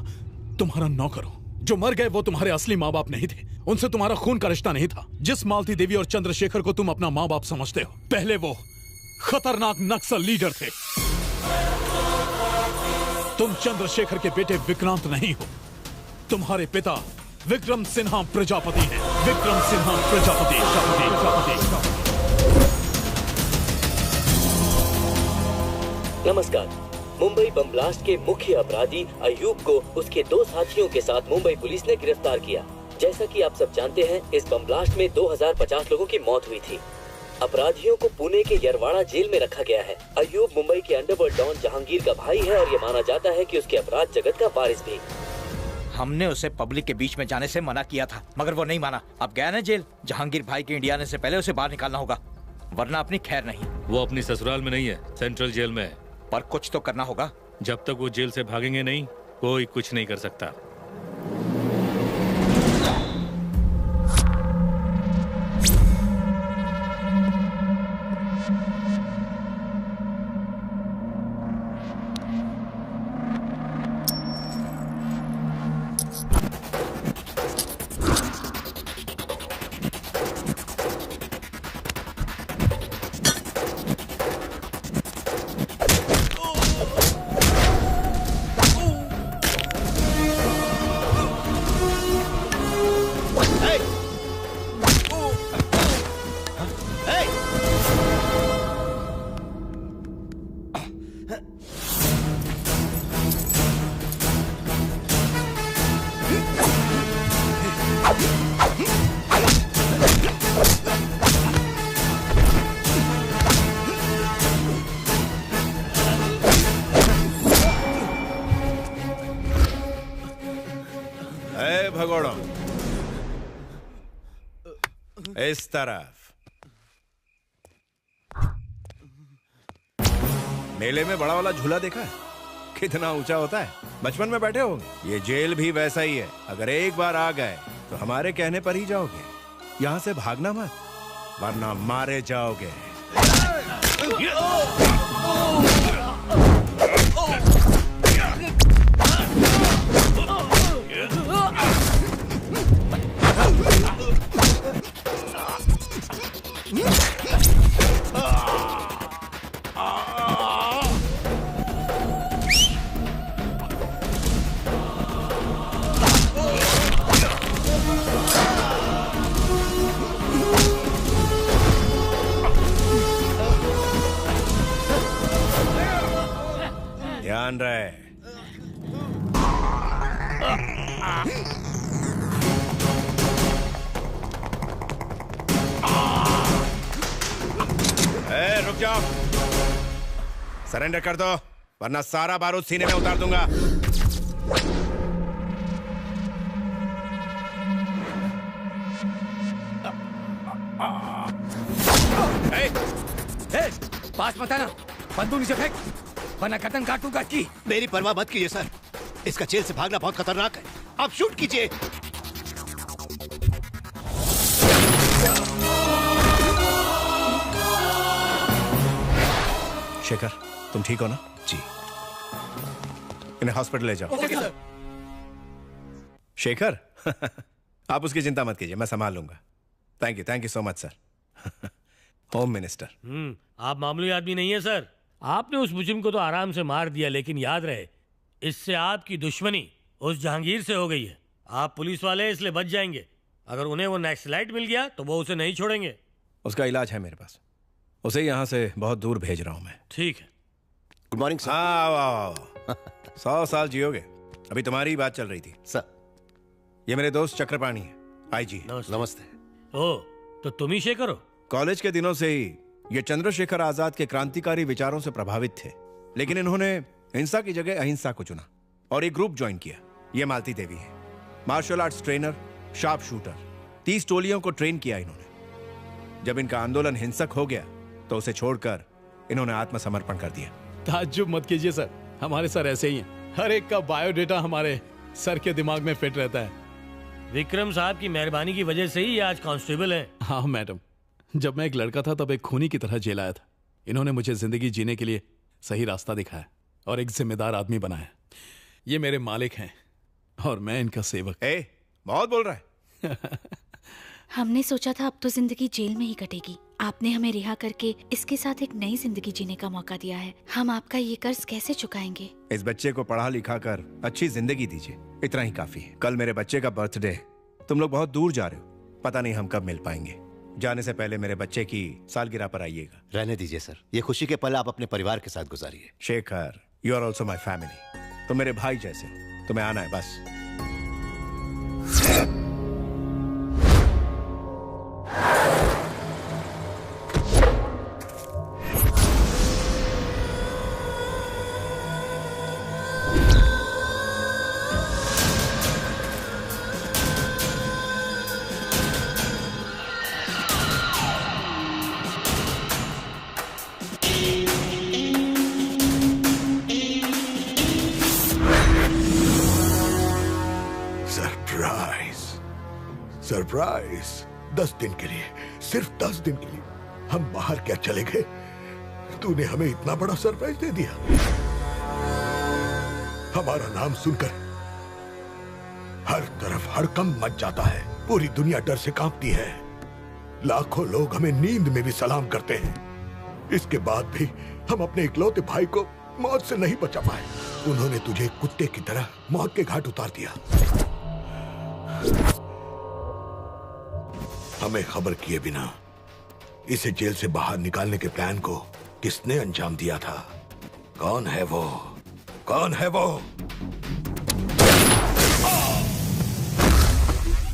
तुम्हारा नौकर हूं। जो मर गए वो तुम्हारे असली माँ बाप नहीं थे, उनसे तुम्हारा खून का रिश्ता नहीं था। जिस मालती देवी और चंद्रशेखर को तुम अपना माँ बाप समझते हो, पहले वो खतरनाक नक्सल लीडर थे। तुम चंद्रशेखर के बेटे विक्रांत नहीं हो, तुम्हारे पिता विक्रम सिन्हा प्रजापति हैं। विक्रम सिन्हा प्रजापति। नमस्कार। मुंबई बम ब्लास्ट के मुख्य अपराधी अयूब को उसके 2 साथियों के साथ मुंबई पुलिस ने गिरफ्तार किया। जैसा कि आप सब जानते हैं, इस बम ब्लास्ट में 2050 लोगों की मौत हुई थी। अपराधियों को पुणे के यरवाड़ा जेल में रखा गया है। अयूब मुंबई के अंडरवर्ल्ड डॉन जहांगीर का भाई है और ये माना जाता है कि उसके अपराध जगत का वारिस भी। हमने उसे पब्लिक के बीच में जाने से मना किया था, मगर वो नहीं माना। अब गया ना जेल। जहांगीर भाई के इंडिया आने से पहले उसे बाहर निकालना होगा, वरना अपनी खैर नहीं। वो अपनी ससुराल में नहीं है, सेंट्रल जेल में है। पर कुछ तो करना होगा। जब तक वो जेल से भागेंगे नहीं, कोई कुछ नहीं कर सकता। इस तरफ। मेले में बड़ा वाला झूला देखा है? कितना ऊंचा होता है, बचपन में बैठे होंगे। ये जेल भी वैसा ही है, अगर एक बार आ गए तो हमारे कहने पर ही जाओगे। यहाँ से भागना मत, वरना मारे जाओगे। ध्यान रहे। रुक जाओ, सरेंडर कर दो वरना सारा बारूद सीने में उतार दूंगा। पास मत आना, बंदूक नीचे फेंक वरना गर्दन काट दूंगा इसकी। मेरी परवाह मत कीजिए सर, इसका जेल से भागना बहुत खतरनाक है। आप शूट कीजिए। शेखर, तुम ठीक हो ना? जी। इन्हें हॉस्पिटल ले जाओ। Okay sir. शेखर आप उसकी चिंता मत कीजिए, मैं संभाल लूंगा। Thank you so much sir. Home minister. आप मामूली आदमी नहीं है सर। आपने उस मुजरिम को तो आराम से मार दिया, लेकिन याद रहे इससे आपकी दुश्मनी उस जहांगीर से हो गई है। आप पुलिस वाले इसलिए बच जाएंगे। अगर उन्हें वो नक्सलाइट मिल गया तो वो उसे नहीं छोड़ेंगे। उसका इलाज है मेरे पास, उसे यहाँ से बहुत दूर भेज रहा हूँ मैं। ठीक है। Good morning sir. आओ 100 साल जियोगे। अभी तुम्हारी ही बात चल रही थी सर। ये मेरे दोस्त चक्रपाणी है, आईजी। नमस्ते। ओ, तो तुम ही शेखर हो? कॉलेज के दिनों से ही ये चंद्रशेखर आजाद के क्रांतिकारी विचारों से प्रभावित थे, लेकिन इन्होंने हिंसा की जगह अहिंसा को चुना और एक ग्रुप ज्वाइन किया। ये मालती देवी है, martial arts trainer, sharp shooter. 30 टोलियों को ट्रेन किया इन्होंने। जब इनका आंदोलन हिंसक हो गया तो उसे छोड़कर इन्होंने आत्मसमर्पण कर दिया। ताज्जुब मत कीजिए सर, हमारे सर ऐसे ही हैं। हर एक का बायोडेटा हमारे सर के दिमाग में फिट रहता है। विक्रम साहब की मेहरबानी की वजह से ही आज कांस्टेबल हैं। हाँ मैडम, जब मैं एक लड़का था तब एक खूनी की तरह जेल आया था। इन्होंने मुझे जिंदगी जीने के लिए सही रास्ता दिखाया और एक जिम्मेदार आदमी बनाया। ये मेरे मालिक हैं और मैं इनका सेवक। बहुत बोल रहा है। हमने सोचा था अब तो जिंदगी जेल में ही कटेगी। आपने हमें रिहा करके इसके साथ एक नई जिंदगी जीने का मौका दिया है। हम आपका ये कर्ज कैसे चुकाएंगे? इस बच्चे को पढ़ा लिखा कर अच्छी जिंदगी दीजिए, इतना ही काफी है। कल मेरे बच्चे का बर्थडे है, तुम लोग बहुत दूर जा रहे हो, पता नहीं हम कब मिल पाएंगे। जाने से पहले मेरे बच्चे की सालगिरह पर आइएगा। रहने दीजिए सर, ये खुशी के पल आप अपने परिवार के साथ गुजारिए। Shekhar, you are also my family. तुम मेरे भाई जैसे, तुम्हें आना है बस। सरप्राइज 10 दिन के लिए, सिर्फ 10 दिन के लिए हम बाहर क्या चले गए, तूने हमें इतना बड़ा सरप्राइज दे दिया। हमारा नाम सुनकर हर तरफ हड़कंप मच जाता है, पूरी दुनिया डर से कांपती है। लाखों लोग हमें नींद में भी सलाम करते हैं। इसके बाद भी हम अपने इकलौते भाई को मौत से नहीं बचा पाए। उन्होंने तुझे कुत्ते की तरह मौत के घाट उतार दिया। हमें खबर किए बिना इसे जेल से बाहर निकालने के प्लान को किसने अंजाम दिया था? कौन है वो? कौन है वो?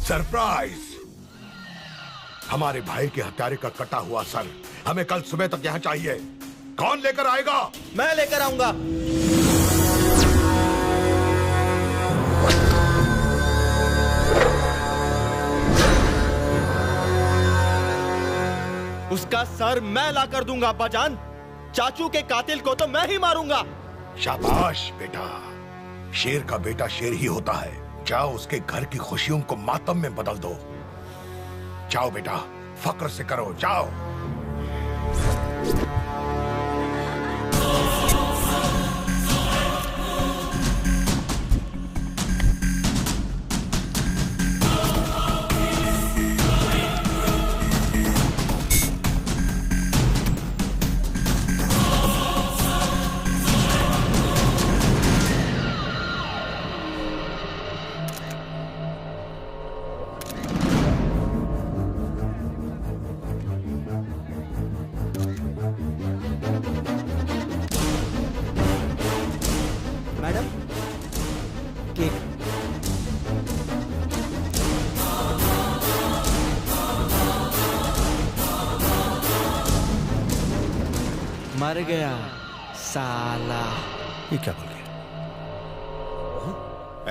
सरप्राइज! हमारे भाई के हत्यारे का कटा हुआ सर हमें कल सुबह तक यहाँ चाहिए। कौन लेकर आएगा? मैं लेकर आऊंगा। उसका सर मैं ला कर दूंगा अब्बाजान। चाचू के कातिल को तो मैं ही मारूंगा। शाबाश बेटा, शेर का बेटा शेर ही होता है। जाओ उसके घर की खुशियों को मातम में बदल दो। जाओ बेटा, फक्र से करो, जाओ। मर गया साला। ये क्या बोल गया?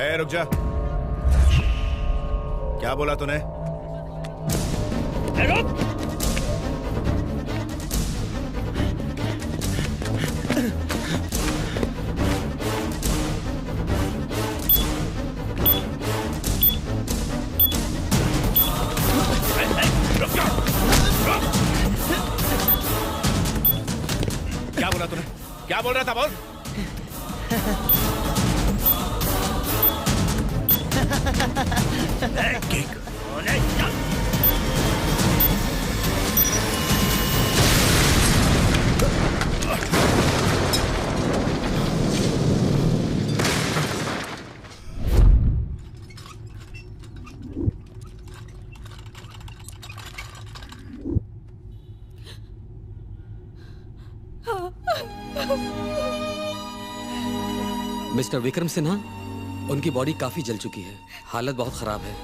ए, रुक जा। क्या बोला तूने? रुक। क्या बोला तूने? क्या बोल रहा था? बोल। मिस्टर विक्रम सिन्हा, उनकी बॉडी काफी जल चुकी है, हालत बहुत खराब है।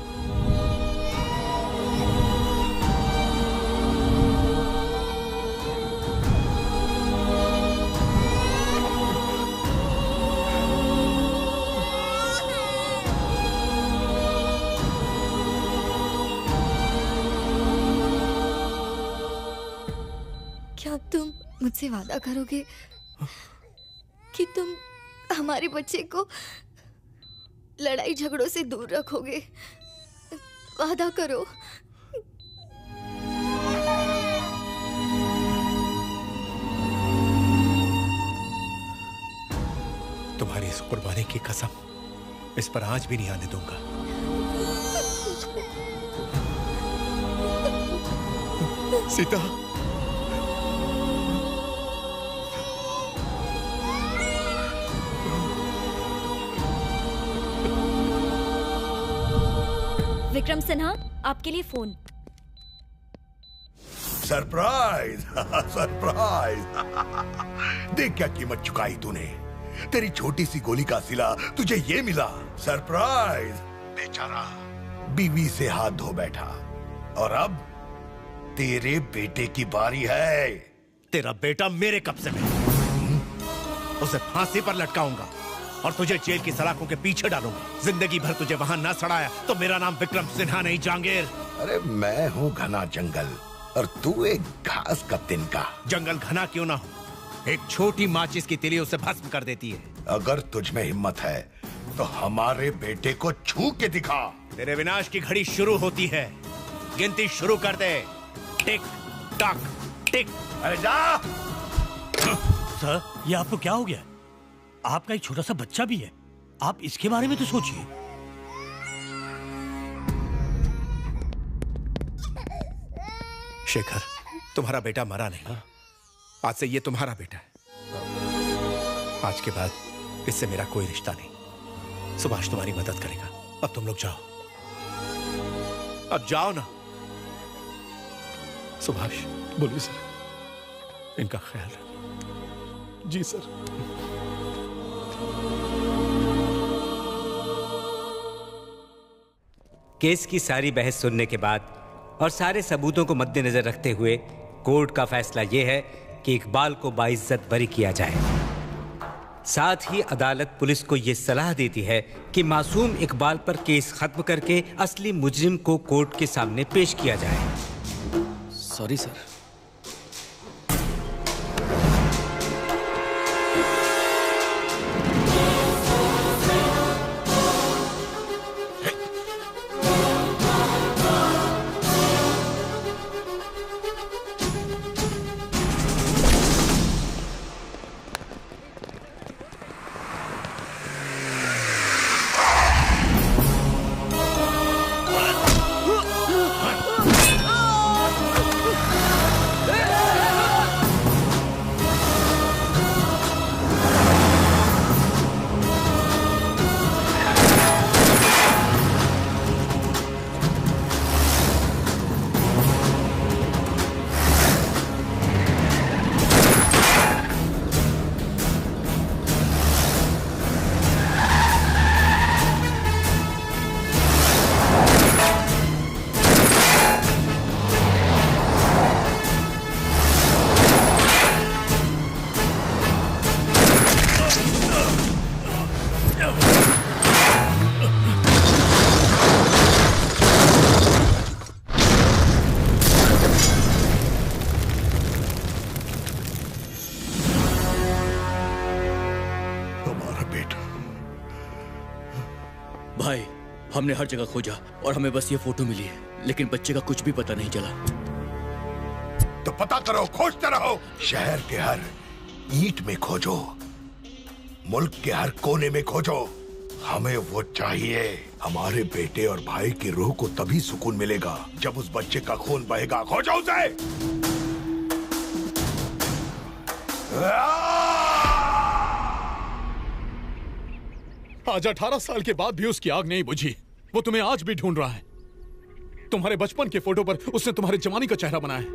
क्या तुम मुझसे वादा करोगे कि तुम हमारे बच्चे को लड़ाई झगड़ों से दूर रखोगे? वादा करो। तुम्हारी इस कुर्बानी की कसम इस पर आंच भी नहीं आने दूंगा। सीता, विक्रम सिन्हा, आपके लिए फोन। सरप्राइज। सरप्राइज। देख क्या कीमत चुकाई तूने। तेरी छोटी सी गोली का सिला तुझे ये मिला। सरप्राइज। बेचारा बीवी से हाथ धो बैठा और अब तेरे बेटे की बारी है। तेरा बेटा मेरे कब्जे में। उसे फांसी पर लटकाऊंगा और तुझे जेल की सलाखों के पीछे डालूंगा। जिंदगी भर तुझे वहां ना सड़ाया तो मेरा नाम विक्रम सिन्हा नहीं, जहांगीर। अरे मैं हूँ घना जंगल और तू एक घास का तिनका। जंगल घना क्यों ना हो, एक छोटी माचिस की तिली उसे भस्म कर देती है। अगर तुझ में हिम्मत है तो हमारे बेटे को छू के दिखा। तेरे विनाश की घड़ी शुरू होती है। गिनती शुरू कर दे। टिक टक टिक। अरे जा। सर, ये आपको क्या हो गया? आपका एक छोटा सा बच्चा भी है, आप इसके बारे में तो सोचिए। शेखर, तुम्हारा बेटा मरा नहीं। आज से ये तुम्हारा बेटा है। आज के बाद इससे मेरा कोई रिश्ता नहीं। सुभाष तुम्हारी मदद करेगा। अब तुम लोग जाओ। अब जाओ ना। सुभाष। बोलिए सर। इनका ख्याल रखो। जी सर। केस की सारी बहस सुनने के बाद और सारे सबूतों को मद्देनजर रखते हुए कोर्ट का फैसला यह है कि इकबाल को बाइज्जत बरी किया जाए। साथ ही अदालत पुलिस को यह सलाह देती है कि मासूम इकबाल पर केस खत्म करके असली मुजरिम को कोर्ट के सामने पेश किया जाए। Sorry sir. हमने हर जगह खोजा और हमें बस ये फोटो मिली है, लेकिन बच्चे का कुछ भी पता नहीं चला। तो पता करो, खोजते रहो। शहर के हर ईंट में खोजो, मुल्क के हर कोने में खोजो। हमें वो चाहिए। हमारे बेटे और भाई की रूह को तभी सुकून मिलेगा जब उस बच्चे का खून बहेगा। खोजो उसे। आज 18 साल के बाद भी उसकी आग नहीं बुझी। वो तुम्हें आज भी ढूंढ रहा है। तुम्हारे बचपन के फोटो पर उसने तुम्हारे जवानी का चेहरा बनाया है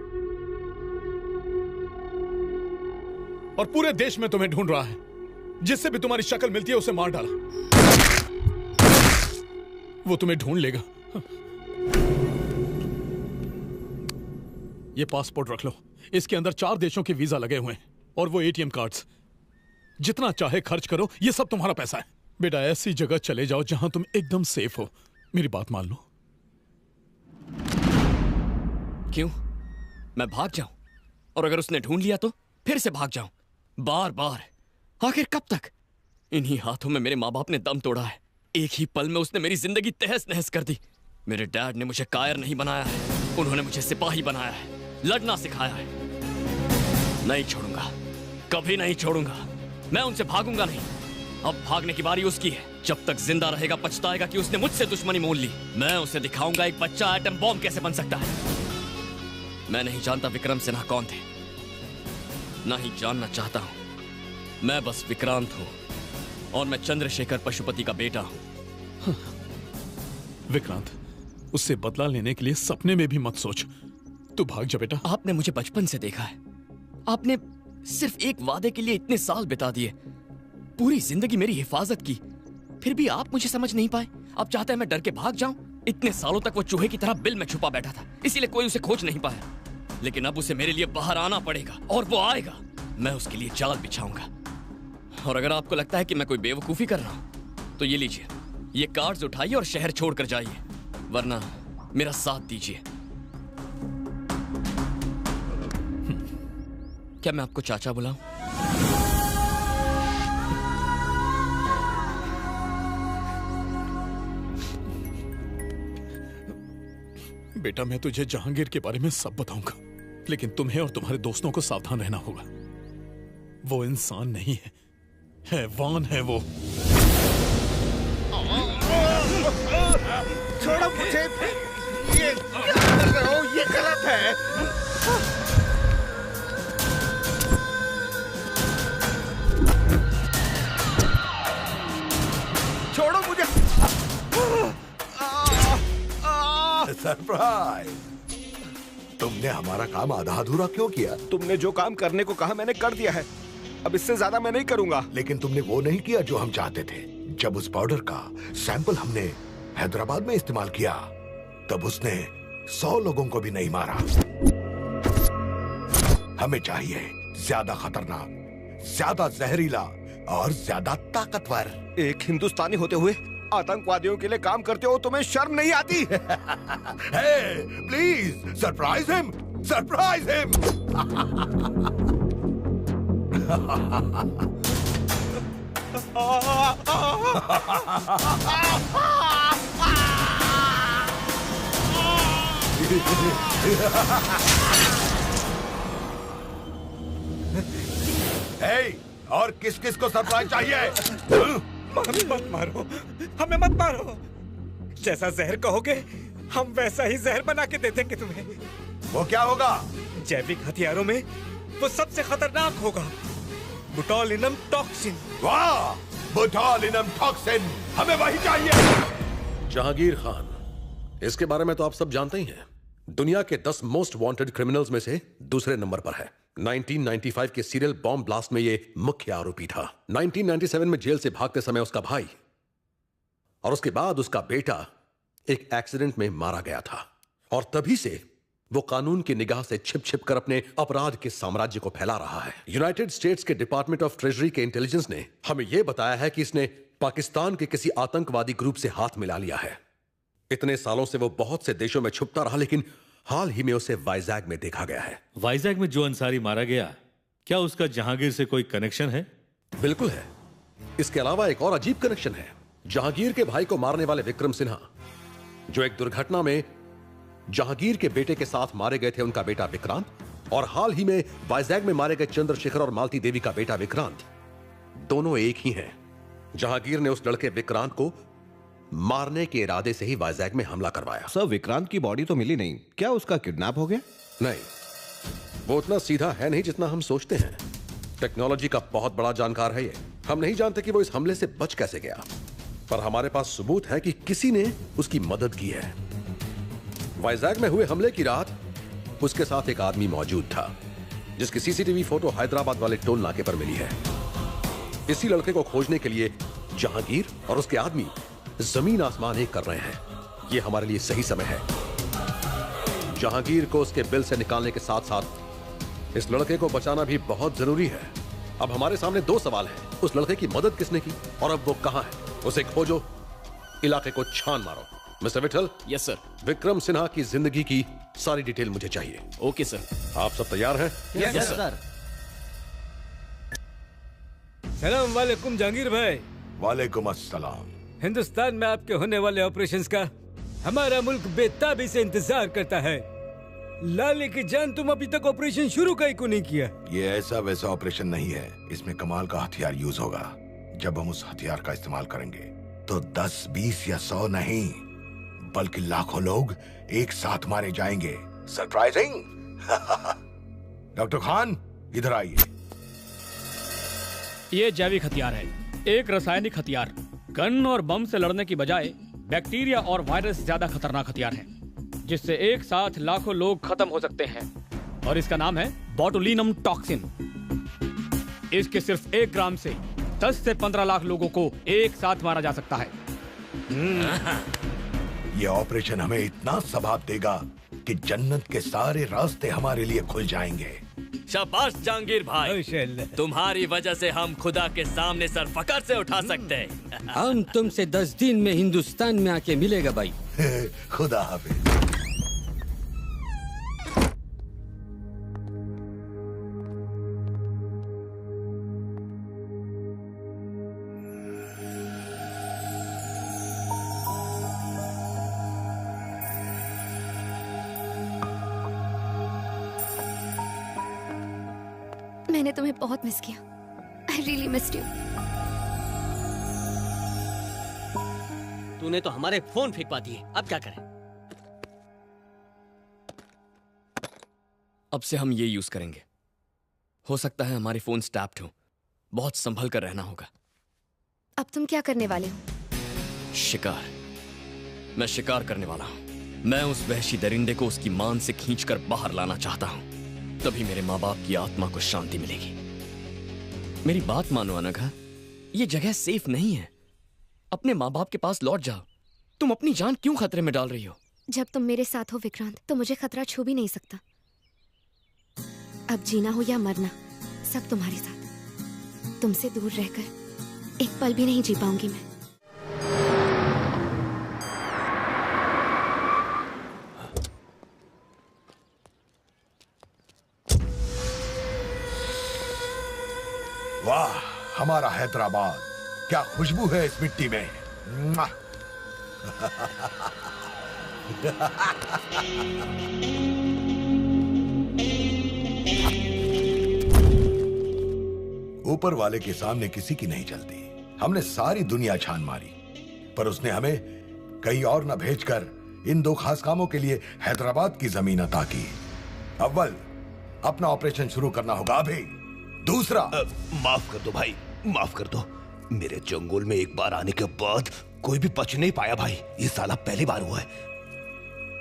और पूरे देश में तुम्हें ढूंढ रहा है। जिससे भी तुम्हारी शक्ल मिलती है उसे मार डाला। वो तुम्हें ढूंढ लेगा। ये पासपोर्ट रख लो। इसके अंदर 4 देशों के वीजा लगे हुए हैं और वो एटीएम कार्ड्स। जितना चाहे खर्च करो, ये सब तुम्हारा पैसा है। बेटा, ऐसी जगह चले जाओ जहां तुम एकदम सेफ हो। मेरी बात मान लो। क्यों? मैं भाग जाऊं? और अगर उसने ढूंढ लिया तो फिर से भाग जाऊं? बार बार? आखिर कब तक? इन्हीं हाथों में मेरे माँ बाप ने दम तोड़ा है। एक ही पल में उसने मेरी जिंदगी तहस नहस कर दी। मेरे डैड ने मुझे कायर नहीं बनाया है, उन्होंने मुझे सिपाही बनाया है, लड़ना सिखाया है। नहीं छोड़ूंगा, कभी नहीं छोड़ूंगा। मैं उनसे भागूंगा नहीं। अब भागने की बारी उसकी है। जब तक जिंदा रहेगा पछताएगा कि उसने मुझसे दुश्मनी मोल ली। मैं उसे दिखाऊंगा एक बच्चा एटम बॉम्ब कैसे बन सकता है। मैं नहीं जानता विक्रम सिन्हा कौन थे, ना ही जानना चाहता हूं। मैं बस विक्रांत हूं और मैं चंद्रशेखर पशुपति का बेटा हूं। विक्रांत, उससे बदला लेने के लिए सपने में भी मत सोच। तू भाग जा बेटा। आपने मुझे बचपन से देखा है। आपने सिर्फ एक वादे के लिए इतने साल बिता दिए, पूरी जिंदगी मेरी हिफाजत की, फिर भी आप मुझे समझ नहीं पाए। आप चाहते हैं मैं डर के भाग जाऊं? इतने सालों तक वो चूहे की तरह बिल में छुपा बैठा था, इसीलिए कोई उसे खोज नहीं पाया। लेकिन अब उसे मेरे लिए बाहर आना पड़ेगा और वो आएगा। मैं उसके लिए जाल बिछाऊंगा। और अगर आपको लगता है कि मैं कोई बेवकूफी कर रहा हूं तो ये लीजिए, ये कार्ड्स उठाइए और शहर छोड़कर जाइए, वरना मेरा साथ दीजिए। क्या मैं आपको चाचा बुलाऊं? बेटा, मैं तुझे जहांगीर के बारे में सब बताऊंगा, लेकिन तुम्हें और तुम्हारे दोस्तों को सावधान रहना होगा। वो इंसान नहीं है, हैवान है वो। छोड़ो मुझे। ये क्या कर रहे हो? ये गलत है। छोड़ो मुझे। सरप्राइज! तुमने हमारा काम आधा अधूरा क्यों किया? तुमने जो काम करने को कहा मैंने कर दिया है। अब इससे ज्यादा मैं नहीं करूंगा। लेकिन तुमने वो नहीं किया जो हम चाहते थे। जब उस पाउडर का सैंपल हमने हैदराबाद में इस्तेमाल किया, तब उसने 100 लोगों को भी नहीं मारा। हमें चाहिए ज्यादा खतरनाक, ज्यादा जहरीला और ज्यादा ताकतवर। एक हिंदुस्तानी होते हुए आतंकवादियों के लिए काम करते हो, तुम्हें शर्म नहीं आती? Please surprise him, surprise him. और किस किस को सरप्राइज चाहिए? मत मारो, हमें मत मारो। जैसा जहर कहोगे हम वैसा ही जहर बना के दे देंगे तुम्हें। वो क्या होगा? जैविक हथियारों में वो सबसे खतरनाक होगा, बोटुलिनम टॉक्सिन। वाह, बोटुलिनम टॉक्सिन, हमें वही चाहिए। जहांगीर खान, इसके बारे में तो आप सब जानते ही हैं। दुनिया के 10 मोस्ट वांटेड क्रिमिनल्स में से दूसरे नंबर पर है। 1995 के सीरियल बॉम्ब ब्लास्ट में ये मुख्य आरोपी था। 1997 में जेल से भागते समय उसका भाई और उसके बाद उसका बेटा एक एक्सीडेंट में मारा गया था। और तभी से वो कानून की निगाह से छिप छिप कर अपने अपराध के साम्राज्य को फैला रहा है। यूनाइटेड स्टेट्स के डिपार्टमेंट ऑफ ट्रेजरी के इंटेलिजेंस ने हमें यह बताया है कि इसने पाकिस्तान के किसी आतंकवादी ग्रुप से हाथ मिला लिया है। इतने सालों से वो बहुत से देशों में छुपता रहा, लेकिन हाल ही में उसे वाइजैग में देखा गया है। वाइजैग में जो अंसारी मारा गया, क्या उसका जहांगीर से कोई कनेक्शन है? बिल्कुल है। इसके अलावा एक और अजीब कनेक्शन है। जहांगीर के भाई को मारने वाले विक्रम सिन्हा, जो एक दुर्घटना में जहांगीर के बेटे के साथ मारे गए थे, उनका बेटा विक्रांत, और हाल ही में वाइजैग में मारे गए चंद्रशेखर और मालती देवी का बेटा विक्रांत, दोनों एक ही हैं। जहांगीर ने उस लड़के विक्रांत को मारने के इरादे से ही वाइजैग में हमला करवाया। सर, विक्रांत की बॉडी तो मिली नहीं, क्या उसका किडनैप हो गया? नहीं, वो उतना सीधा है नहीं जितना हम सोचते हैं। टेक्नोलॉजी का बहुत बड़ा जानकार है ये। हम नहीं जानते कि वो इस हमले से बच कैसे गया, पर हमारे पास सबूत है कि किसी ने उसकी मदद की है। वाइजैग में हुए हमले की रात उसके साथ एक आदमी मौजूद था, जिसकी सीसीटीवी फोटो हैदराबाद वाले टोल नाके पर मिली है। इसी लड़के को खोजने के लिए जहांगीर और उसके आदमी जमीन आसमान एक कर रहे हैं। यह हमारे लिए सही समय है। जहांगीर को उसके बिल से निकालने के साथ साथ इस लड़के को बचाना भी बहुत जरूरी है। अब हमारे सामने दो सवाल हैं। उस लड़के की मदद किसने की और अब वो कहां है? उसे खोजो, इलाके को छान मारो। Mister Vithal. Yes sir. Vikram Sinha की जिंदगी की सारी डिटेल मुझे चाहिए। Okay sir. आप सब तैयार हैं? Yes sir. सलाम वालेकुम जहांगीर भाई। वालेकुम अस्सलाम। हिंदुस्तान में आपके होने वाले ऑपरेशंस का हमारा मुल्क बेताबी से इंतजार करता है। लाले की जान, तुम अभी तक ऑपरेशन शुरू का ही को नहीं किया। ये ऐसा वैसा ऑपरेशन नहीं है। इसमें कमाल का हथियार यूज होगा। जब हम उस हथियार का इस्तेमाल करेंगे तो 10, 20 या 100 नहीं, बल्कि लाखों लोग एक साथ मारे जाएंगे। सरप्राइजिंग। डॉक्टर खान, इधर आइए। ये जैविक हथियार है, एक रासायनिक हथियार। गन और बम से लड़ने की बजाय बैक्टीरिया और वायरस ज्यादा खतरनाक हथियार है, जिससे एक साथ लाखों लोग खत्म हो सकते हैं। और इसका नाम है बोटुलिनम टॉक्सिन। इसके सिर्फ 1 ग्राम से 10 से 15 लाख लोगों को एक साथ मारा जा सकता है। ये ऑपरेशन हमें इतना सवाब देगा कि जन्नत के सारे रास्ते हमारे लिए खुल जाएंगे। शाबाश जहांगीर भाई, तुम्हारी वजह से हम खुदा के सामने सर फकर से उठा सकते हैं। हम तुमसे 10 दिन में हिंदुस्तान में आके मिलेगा भाई। खुदा हाफिज। मैंने तुम्हें बहुत मिस किया। I really missed you. तूने तो हमारे फोन फेंकवा दिए, अब क्या करें? अब से हम ये यूज करेंगे। हो सकता है हमारे फोन टैप्ड हो, बहुत संभल कर रहना होगा। अब तुम क्या करने वाले हो? शिकार। मैं शिकार करने वाला हूं। मैं उस वहशी दरिंदे को उसकी मान से खींचकर बाहर लाना चाहता हूं। तभी मेरे माँ बाप की आत्मा को शांति मिलेगी। मेरी बात मानो अनघा, ये जगह सेफ नहीं है। अपने माँ बाप के पास लौट जाओ। तुम अपनी जान क्यों खतरे में डाल रही हो? जब तुम मेरे साथ हो विक्रांत, तो मुझे खतरा छू भी नहीं सकता। अब जीना हो या मरना, सब तुम्हारे साथ। तुमसे दूर रहकर एक पल भी नहीं जी पाऊंगी मैं। वाह, हमारा हैदराबाद, क्या खुशबू है इस मिट्टी में। ऊपर वाले के सामने किसी की नहीं चलती। हमने सारी दुनिया छान मारी, पर उसने हमें कहीं और न भेजकर इन 2 खास कामों के लिए हैदराबाद की जमीन अता की। अव्वल, अपना ऑपरेशन शुरू करना होगा अभी। दूसरा, माफ कर दो भाई, माफ कर दो। मेरे जंगल में एक बार आने के बाद कोई भी बच नहीं पाया भाई। ये साला पहली बार हुआ है।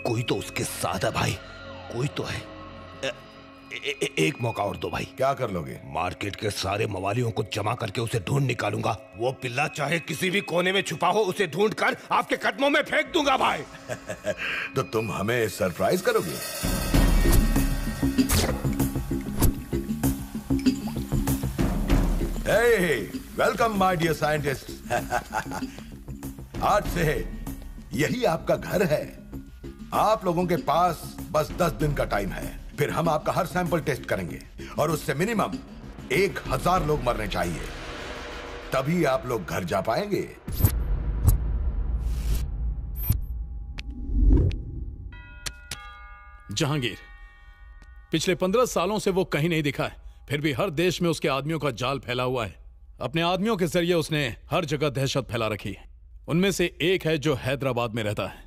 कोई तो उसके साथ है भाई, कोई तो है। एक मौका और दो भाई। क्या कर लोगे? मार्केट के सारे मवालियों को जमा करके उसे ढूंढ निकालूंगा। वो पिल्ला चाहे किसी भी कोने में छुपा हो, उसे ढूंढ कर आपके कदमों में फेंक दूंगा भाई। तो तुम हमें सरप्राइज करोगे? Welcome my dear scientist. आज से यही आपका घर है। आप लोगों के पास बस 10 दिन का टाइम है। फिर हम आपका हर सैंपल टेस्ट करेंगे और उससे मिनिमम 1000 लोग मरने चाहिए, तभी आप लोग घर जा पाएंगे। जहांगीर, पिछले 15 सालों से वो कहीं नहीं दिखा है, फिर भी हर देश में उसके आदमियों का जाल फैला हुआ है। अपने आदमियों के जरिए उसने हर जगह दहशत फैला रखी है। उनमें से एक है जो हैदराबाद में रहता है,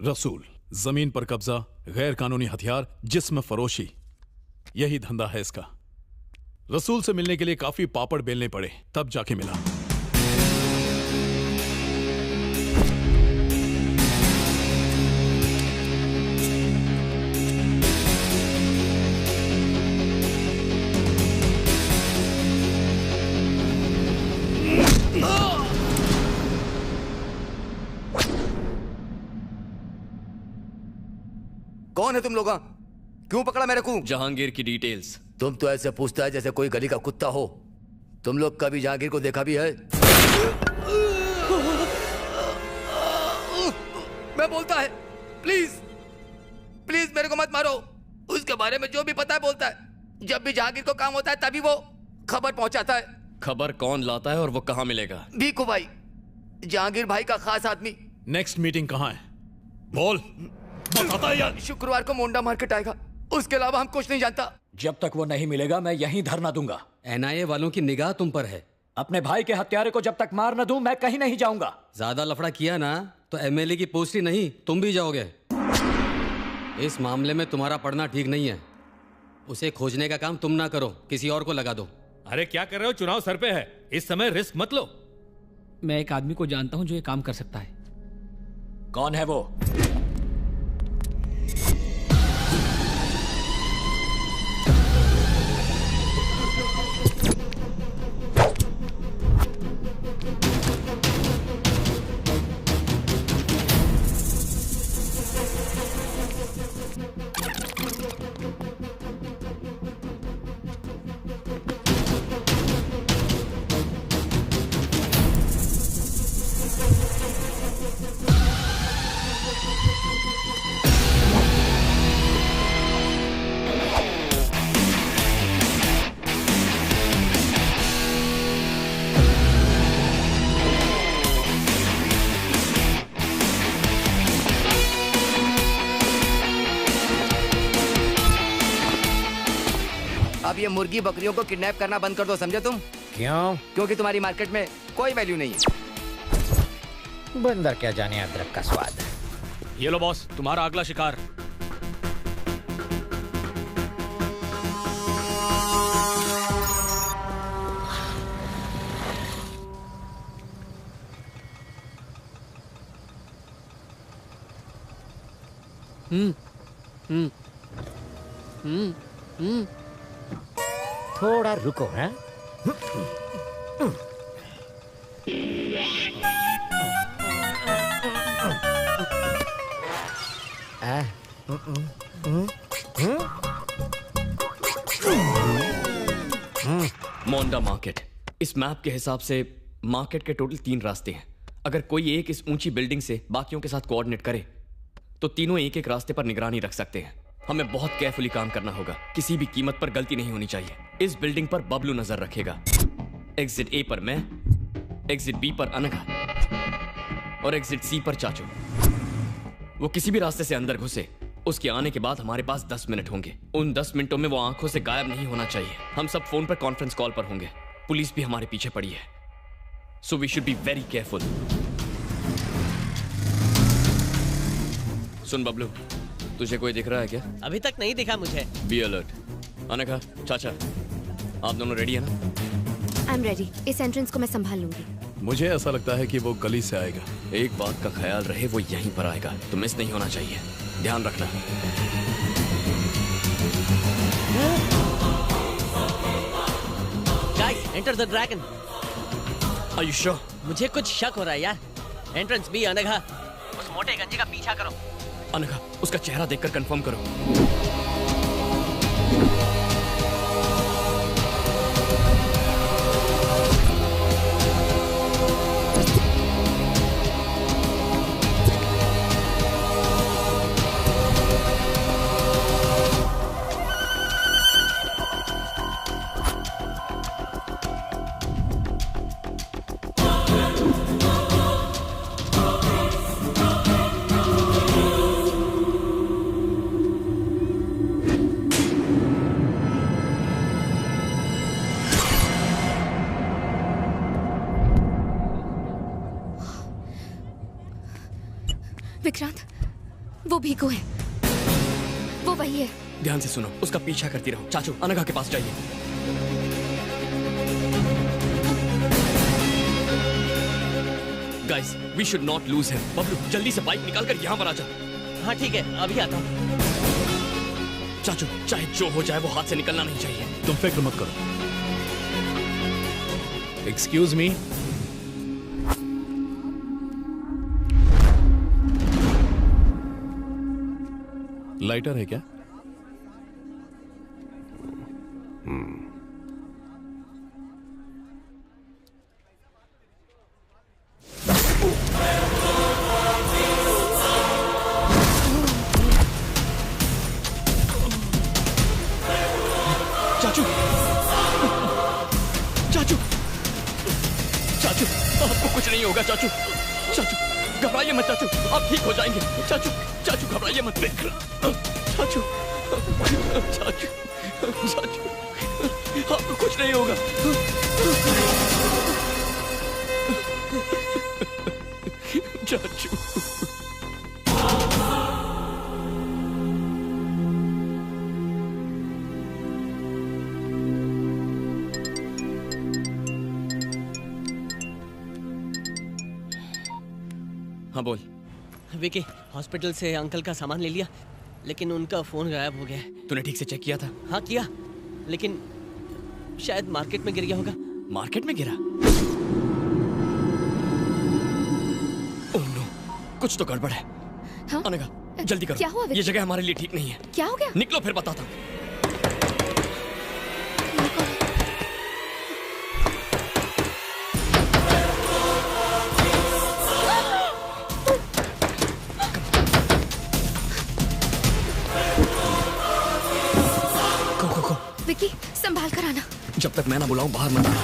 रसूल। जमीन पर कब्जा, गैर कानूनी हथियार, जिस्म फरोशी, यही धंधा है इसका। रसूल से मिलने के लिए काफी पापड़ बेलने पड़े, तब जाके मिला। कौन है तुम लोग? क्यों पकड़ा मेरे को? जहांगीर की डिटेल्स। तुम तो ऐसे पूछता है जैसे कोई गली का कुत्ता हो। तुम लोग कभी जहांगीर को देखा भी है? मैं बोलता है, प्लीज प्लीज मेरे को मत मारो। उसके बारे में जो भी पता है बोलता है। जब भी जहांगीर को काम होता है तभी वो खबर पहुंचाता है। खबर कौन लाता है और वो कहाँ मिलेगा? भीखू भाई, जहांगीर भाई का खास आदमी। नेक्स्ट मीटिंग कहाँ है? बोल। बताता है यार। शुक्रवार को मोंडा मार्केट आएगा, उसके अलावा हम कुछ नहीं जानता। जब तक वो नहीं मिलेगा मैं यहीं धरना दूंगा। एनआईए वालों की निगाह तुम पर है। अपने भाई के हत्यारे को जब तक मार न दूं मैं कहीं नहीं जाऊंगा। ज्यादा लफड़ा किया ना तो एमएलए की पोस्ट ही नहीं, तुम भी जाओगे। इस मामले में तुम्हारा पढ़ना ठीक नहीं है। उसे खोजने का काम तुम ना करो, किसी और को लगा दो। अरे क्या कर रहे हो? चुनाव सर पे है, इस समय रिस्क मत लो। मैं एक आदमी को जानता हूं जो ये काम कर सकता है। कौन है वो? अब ये मुर्गी बकरियों को किडनैप करना बंद कर दो, समझे तुम? क्यों? क्योंकि तुम्हारी मार्केट में कोई वैल्यू नहीं है। बंदर क्या जाने अदरक का स्वाद। ये लो बॉस, तुम्हारा अगला शिकार। थोड़ा रुको। हैं? मोंडा मार्केट। इस मैप के हिसाब से मार्केट के टोटल 3 रास्ते हैं। अगर कोई एक इस ऊंची बिल्डिंग से बाकियों के साथ कोऑर्डिनेट करे तो तीनों एक एक रास्ते पर निगरानी रख सकते हैं। हमें बहुत केयरफुली काम करना होगा, किसी भी कीमत पर गलती नहीं होनी चाहिए। इस बिल्डिंग पर बबलू नजर रखेगा, एग्जिट ए पर मैं, एग्जिट बी पर अनघा और एग्जिट सी पर चाचू। वो किसी भी रास्ते से अंदर घुसे, उसके आने के बाद हमारे पास 10 मिनट होंगे। उन 10 मिनटों में वो आंखों से गायब नहीं होना चाहिए। हम सब फोन पर कॉन्फ्रेंस कॉल पर होंगे। पुलिस भी हमारे पीछे पड़ी है, so we should be very careful. सुन बबलू, तुझे कोई दिख रहा है क्या? अभी तक नहीं दिखा मुझे। Be alert. अनघा, चाचा, आप दोनों रेडी है ना? I am ready. इस एंट्रेंस को मैं संभाल लूंगी। मुझे ऐसा लगता है कि वो गली से आएगा। एक बात का ख्याल रहे, वो यहीं पर आएगा, तो मिस नहीं होना चाहिए। ध्यान रखना। Guys, enter the dragon. Are you sure? मुझे कुछ शक हो रहा है यार। Entrance be Anagha. उस मोटे गंजे का पीछा करो। अनघा, उसका चेहरा देखकर कंफर्म करो। विक्रांत, वो भीखू है, वो वही है। ध्यान से सुनो, उसका पीछा करती रहो। चाचू, अनघा के पास जाइए। Guys, we should not lose him. Bablu, जल्दी से बाइक निकाल कर यहाँ पर आ जा। हाँ ठीक है, अभी आता हूँ। चाचू, चाहे जो हो जाए वो हाथ से निकलना नहीं चाहिए। तुम फिक्र मत करो। Excuse me. लाइटर है क्या? चाचू, चाचू, चाचू, आपको कुछ नहीं होगा चाचू। चाचू, घबराइए मत चाचू, आप ठीक हो जाएंगे। चाचू, चाचू घबराइए मत। चाचू, चाचू, चाचू, आपको कुछ नहीं होगा। चाचू, हाँ बोल। विकी, हॉस्पिटल से अंकल का सामान ले लिया, लेकिन उनका फोन गायब हो गया है। तूने ठीक से चेक किया था? हाँ किया, लेकिन शायद मार्केट में गिर गया होगा। मार्केट में गिरा? ओह नो, कुछ तो गड़बड़ है। हाँ? अनघा, जल्दी करो। क्या हुआ? ये जगह हमारे लिए ठीक नहीं है। क्या हो गया? निकलो फिर बताता हूँ। विकी, संभाल कर आना। जब तक मैं ना बुलाऊं बाहर मत आना।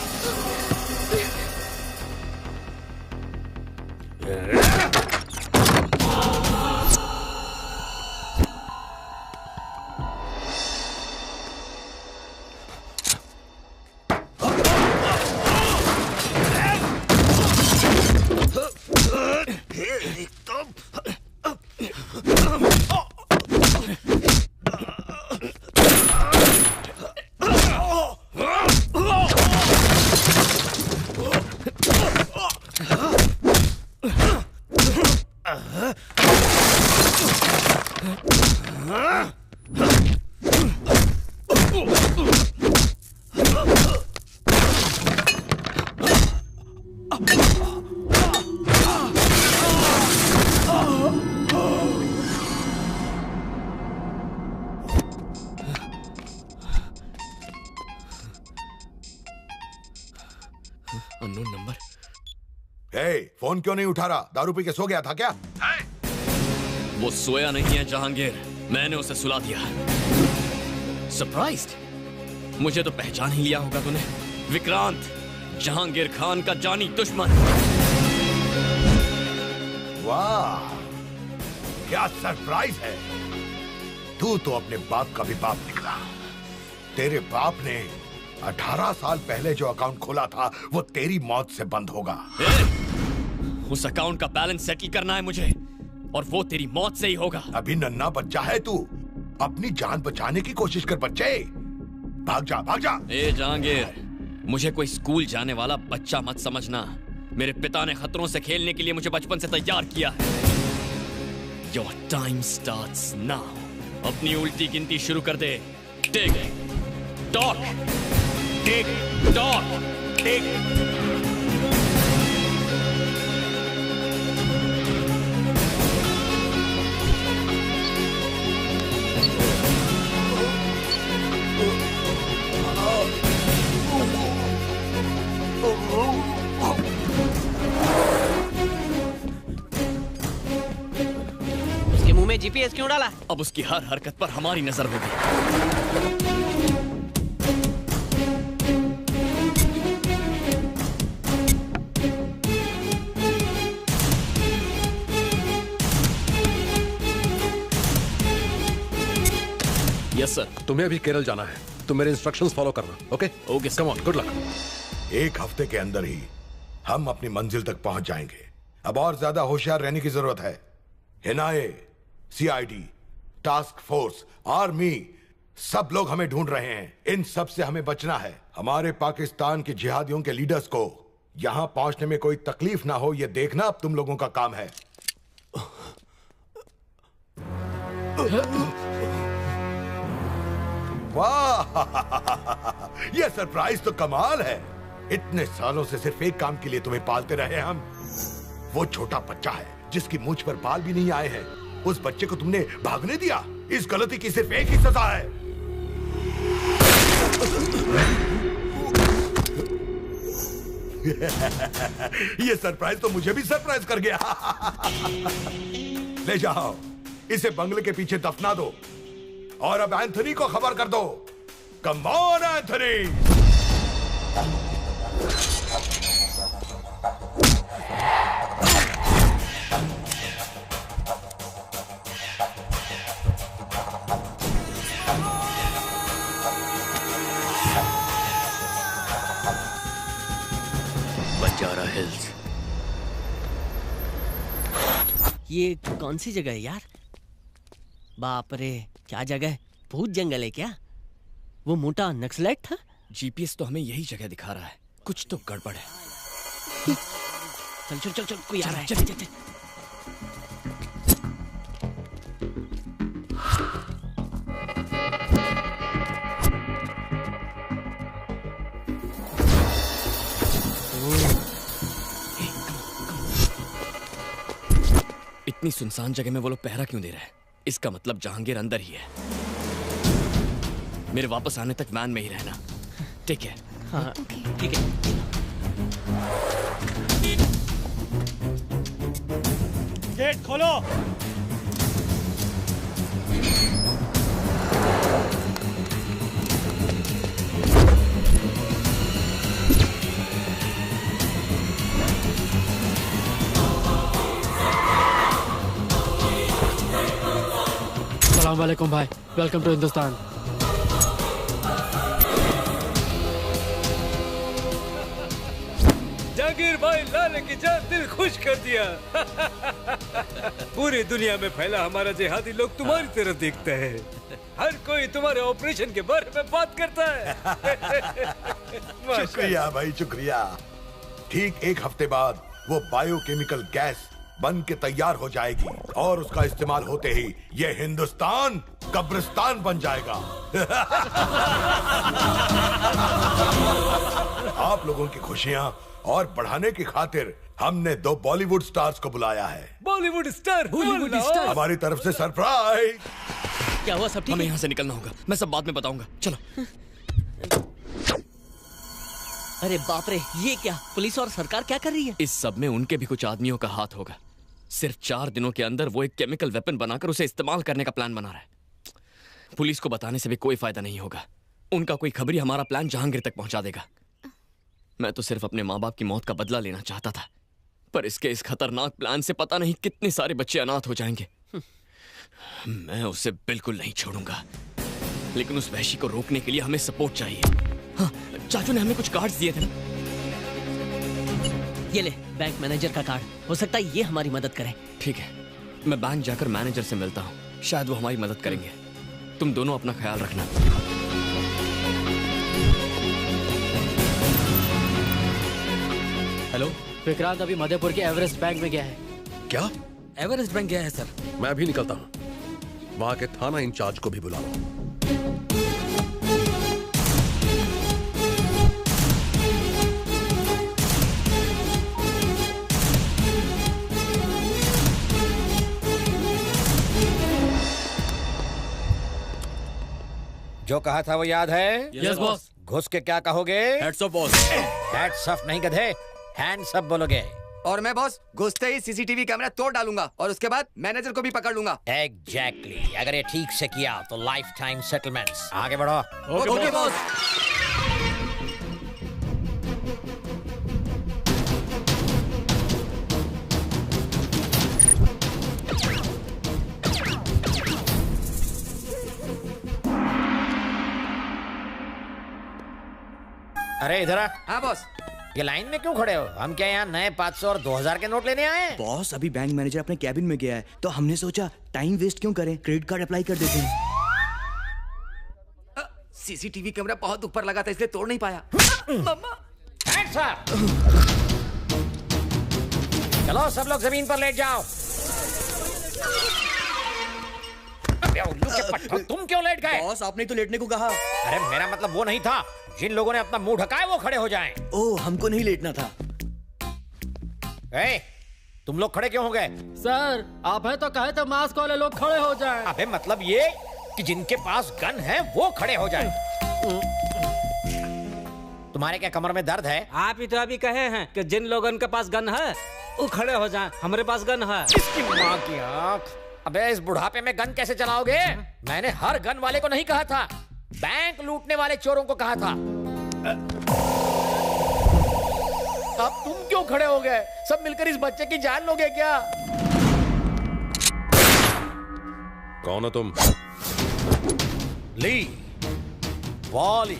Unknown number. फोन क्यों नहीं उठा रहा? दारू पी के सो गया था क्या? वो सोया नहीं है जहांगीर, मैंने उसे सुला दिया। सरप्राइज्ड? मुझे तो पहचान ही लिया होगा तूने। विक्रांत, जहांगीर खान का जानी दुश्मन। वाह, क्या सरप्राइज है। तू तो अपने बाप का भी बाप निकला। तेरे बाप ने 18 साल पहले जो अकाउंट खोला था वो तेरी मौत से बंद होगा। उस अकाउंट का बैलेंस सेटल करना है मुझे, और वो तेरी मौत से ही होगा। अभी नन्हा बच्चा है तू, अपनी जान बचाने की कोशिश कर बच्चे। भाग जा, भाग जा। ए जहांगीर, मुझे कोई स्कूल जाने वाला बच्चा मत समझना। मेरे पिता ने खतरों से खेलने के लिए मुझे बचपन से तैयार किया है। Your time starts now. अपनी उल्टी गिनती शुरू कर दे। टिक टॉक, टिक टॉक, टिक। उसके मुंह में जीपीएस क्यों डाला? अब उसकी हर हरकत पर हमारी नजर होगी। Yes sir. तुम्हें अभी केरल जाना है, तुम मेरे इंस्ट्रक्शंस फॉलो करना। Okay okay, come on, good luck. एक हफ्ते के अंदर ही हम अपनी मंजिल तक पहुंच जाएंगे। अब और ज्यादा होशियार रहने की जरूरत है। NIA, CID, task force, army, सब लोग हमें ढूंढ रहे हैं। इन सब से हमें बचना है। हमारे पाकिस्तान के जिहादियों के लीडर्स को यहां पहुंचने में कोई तकलीफ ना हो, यह देखना अब तुम लोगों का काम है। वाह, यह सरप्राइज तो कमाल है। इतने सालों से सिर्फ एक काम के लिए तुम्हें पालते रहे हम। वो छोटा बच्चा है जिसकी मूंछ पर बाल भी नहीं आए हैं। उस बच्चे को तुमने भागने दिया। इस गलती की सिर्फ एक ही सजा है। ये सरप्राइज तो मुझे भी सरप्राइज कर गया। ले जाओ, इसे बंगले के पीछे दफना दो और अब एंथनी को खबर कर दो। Come on Anthony. Banjara hills. ये कौन सी जगह है यार? बाप रे, क्या जगह है? भूत जंगल है क्या? वो मोटा नक्सलाइट था? जीपीएस तो हमें यही जगह दिखा रहा है। कुछ तो गड़बड़ है। चल चल चल चल, कोई आ रहा है। चल चल चल। इतनी सुनसान जगह में वो लोग पहरा क्यों दे रहे हैं? इसका मतलब जहांगीर अंदर ही है। मेरे वापस आने तक वैन में ही रहना, ठीक है? हाँ ठीक है। गेट खोलो। अस्सलाम वालेकुम भाई, वेलकम टू हिंदुस्तान। जहांगीर भाई लाले की जान दिल खुश कर दिया। पूरी दुनिया में फैला हमारा जिहादी लोग तुम्हारी तरफ देखता है। हर कोई तुम्हारे ऑपरेशन के बारे में बात करता है। शुक्रिया भाई, शुक्रिया। ठीक एक हफ्ते बाद वो बायोकेमिकल गैस बन के तैयार हो जाएगी और उसका इस्तेमाल होते ही ये हिंदुस्तान कब्रिस्तान बन जाएगा। आप लोगों की खुशियां और बढ़ाने की खातिर हमने 2 बॉलीवुड स्टार्स को बुलाया है। Bollywood star, Bollywood star. हमारी तरफ से सरप्राइज। क्या हुआ? सब ठीक हमें है? यहाँ से निकलना होगा। मैं सब बाद में बताऊंगा। चलो। अरे बाप रे, ये क्या? पुलिस और सरकार क्या कर रही है? इस सब में उनके भी कुछ आदमियों का हाथ होगा। सिर्फ 4 दिनों के अंदर वो एक केमिकल वेपन बनाकर उसे इस्तेमाल करने का प्लान बना रहा है। पुलिस को बताने से भी कोई फायदा नहीं होगा। उनका कोई खबरी हमारा प्लान जहांगीर तक पहुंचा देगा। मैं तो सिर्फ अपने माँ बाप की मौत का बदला लेना चाहता था, पर इसके इस खतरनाक प्लान से पता नहीं कितने सारे बच्चे अनाथ हो जाएंगे। मैं उसे बिल्कुल नहीं छोड़ूंगा, लेकिन उस वहशी को रोकने के लिए हमें सपोर्ट चाहिए। हाँ, चाचू ने हमें कुछ कार्ड्स दिए थे ना? ये ले, बैंक मैनेजर का कार्ड। हो सकता है ये हमारी मदद करे। ठीक है, मैं बैंक जाकर मैनेजर से मिलता हूँ। शायद वो हमारी मदद करेंगे। तुम दोनों अपना ख्याल रखना। हेलो, विक्रांत अभी मधेपुर के एवरेस्ट बैंक में गया है। क्या? एवरेस्ट बैंक गया है सर। मैं भी निकलता हूँ। वहां के थाना इंचार्ज को भी बुला लो। जो कहा था वो याद है? Yes boss. घुस के क्या कहोगे? Heads of boss. Hats off नहीं गधे, हैंड्स अप बोलोगे। और मैं बॉस घुसते ही सीसीटीवी कैमरा तोड़ डालूंगा और उसके बाद मैनेजर को भी पकड़ लूंगा। एग्जैक्टली। अगर ये ठीक से किया तो लाइफ टाइम सेटलमेंट्स। आगे बढ़ो। Okay boss. अरे इधर आ। हाँ बॉस। ये लाइन में क्यों खड़े हो? हम क्या यहाँ नए 500 और 2000 के नोट लेने आए हैं? बॉस अभी बैंक मैनेजर अपने कैबिन में गया है तो हमने सोचा टाइम वेस्ट क्यों करें, क्रेडिट कार्ड अप्लाई कर देते हैं। सीसीटीवी कैमरा बहुत ऊपर लगा था इसलिए तोड़ नहीं पाया। मम्मा चलो सब लोग जमीन पर लेट जाओ। उल्लू के पट्टों, तुम क्यों लेट गए? बॉस आपने तो लेटने को कहा। अरे मेरा मतलब वो नहीं था, जिन लोगों ने अपना मुंह ढका है वो खड़े हो जाएं। ओह हमको नहीं लेटना था। तुम लोग खड़े क्यों हो गए? सर आप है तो कहे तो मास्क वाले लोग खड़े हो जाएं। अबे मतलब ये कि जिनके पास गन है वो खड़े हो जाएं। तुम्हारे क्या कमर में दर्द है? आप ही तो अभी कहे हैं कि जिन लोगों के पास गन है वो खड़े हो जाएं। हमारे पास गन है। इसकी माँ की आँख। अबे इस बुढ़ापे में गन कैसे चलाओगे? मैंने हर गन वाले को नहीं कहा था, बैंक लूटने वाले चोरों को कहा था। अब तुम क्यों खड़े हो गए? सब मिलकर इस बच्चे की जान लोगे क्या? कौन हो तुम? ली वाली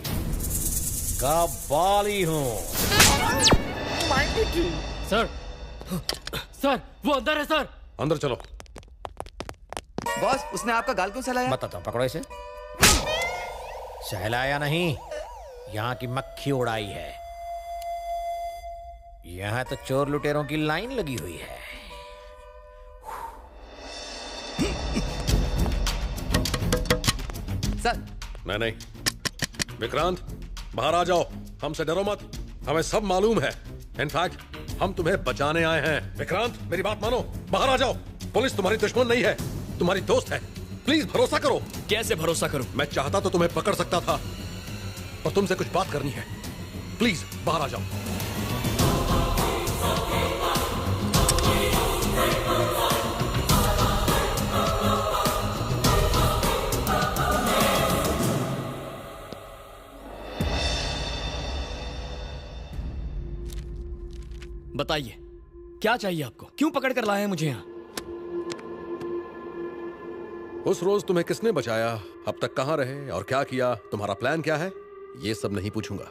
का वाली हूँ। सर सर वो अंदर है सर। अंदर चलो। बॉस उसने आपका गाल क्यों सहलाया? बताता हूँ, पकड़ो इसे। सहलाया नहीं, यहाँ की मक्खी उड़ाई है। यहाँ तो चोर लुटेरों की लाइन लगी हुई है। सर नहीं विक्रांत बाहर आ जाओ, हमसे डरो मत, हमें सब मालूम है। इनफैक्ट हम तुम्हें बचाने आए हैं। विक्रांत मेरी बात मानो, बाहर आ जाओ। पुलिस तुम्हारी दुश्मन नहीं है, तुम्हारी दोस्त है। प्लीज भरोसा करो। कैसे भरोसा करूं? मैं चाहता तो तुम्हें पकड़ सकता था, पर तुमसे कुछ बात करनी है। प्लीज बाहर आ जाओ। बताइए क्या चाहिए आपको? क्यों पकड़ कर लाए हैं मुझे यहाँ? उस रोज तुम्हें किसने बचाया, अब तक कहां रहे और क्या किया, तुम्हारा प्लान क्या है, ये सब नहीं पूछूंगा।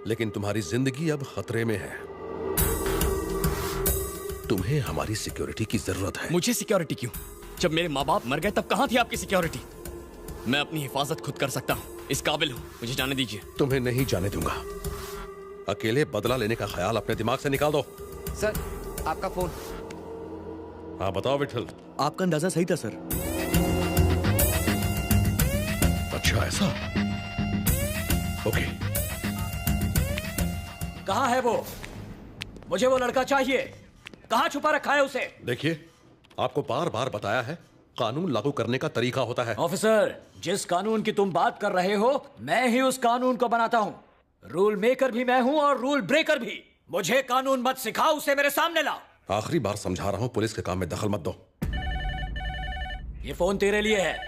लेकिन तुम्हारी जिंदगी अब खतरे में है। तुम्हें हमारी सिक्योरिटी की जरूरत है। मुझे सिक्योरिटी क्यों? जब मेरे माँ बाप मर गए तब कहां थी आपकी सिक्योरिटी? मैं अपनी हिफाजत खुद कर सकता हूँ, इस काबिल हूँ, मुझे जाने दीजिए। तुम्हें नहीं जाने दूंगा। अकेले बदला लेने का ख्याल अपने दिमाग से निकाल दो। सर आपका फोन। हाँ बताओ विठल। आपका अंदाजा सही था सर। अच्छा ऐसा? ओके। कहाँ है वो? मुझे वो लड़का चाहिए। कहाँ छुपा रखा है उसे? देखिए आपको बार बार बताया है, कानून लागू करने का तरीका होता है। ऑफिसर, जिस कानून की तुम बात कर रहे हो मैं ही उस कानून को बनाता हूँ। रूल मेकर भी मैं हूँ और रूल ब्रेकर भी। मुझे कानून मत सिखाओ, उसे मेरे सामने ला। आखिरी बार समझा रहा हूँ, पुलिस के काम में दखल मत दो। ये फोन तेरे लिए है,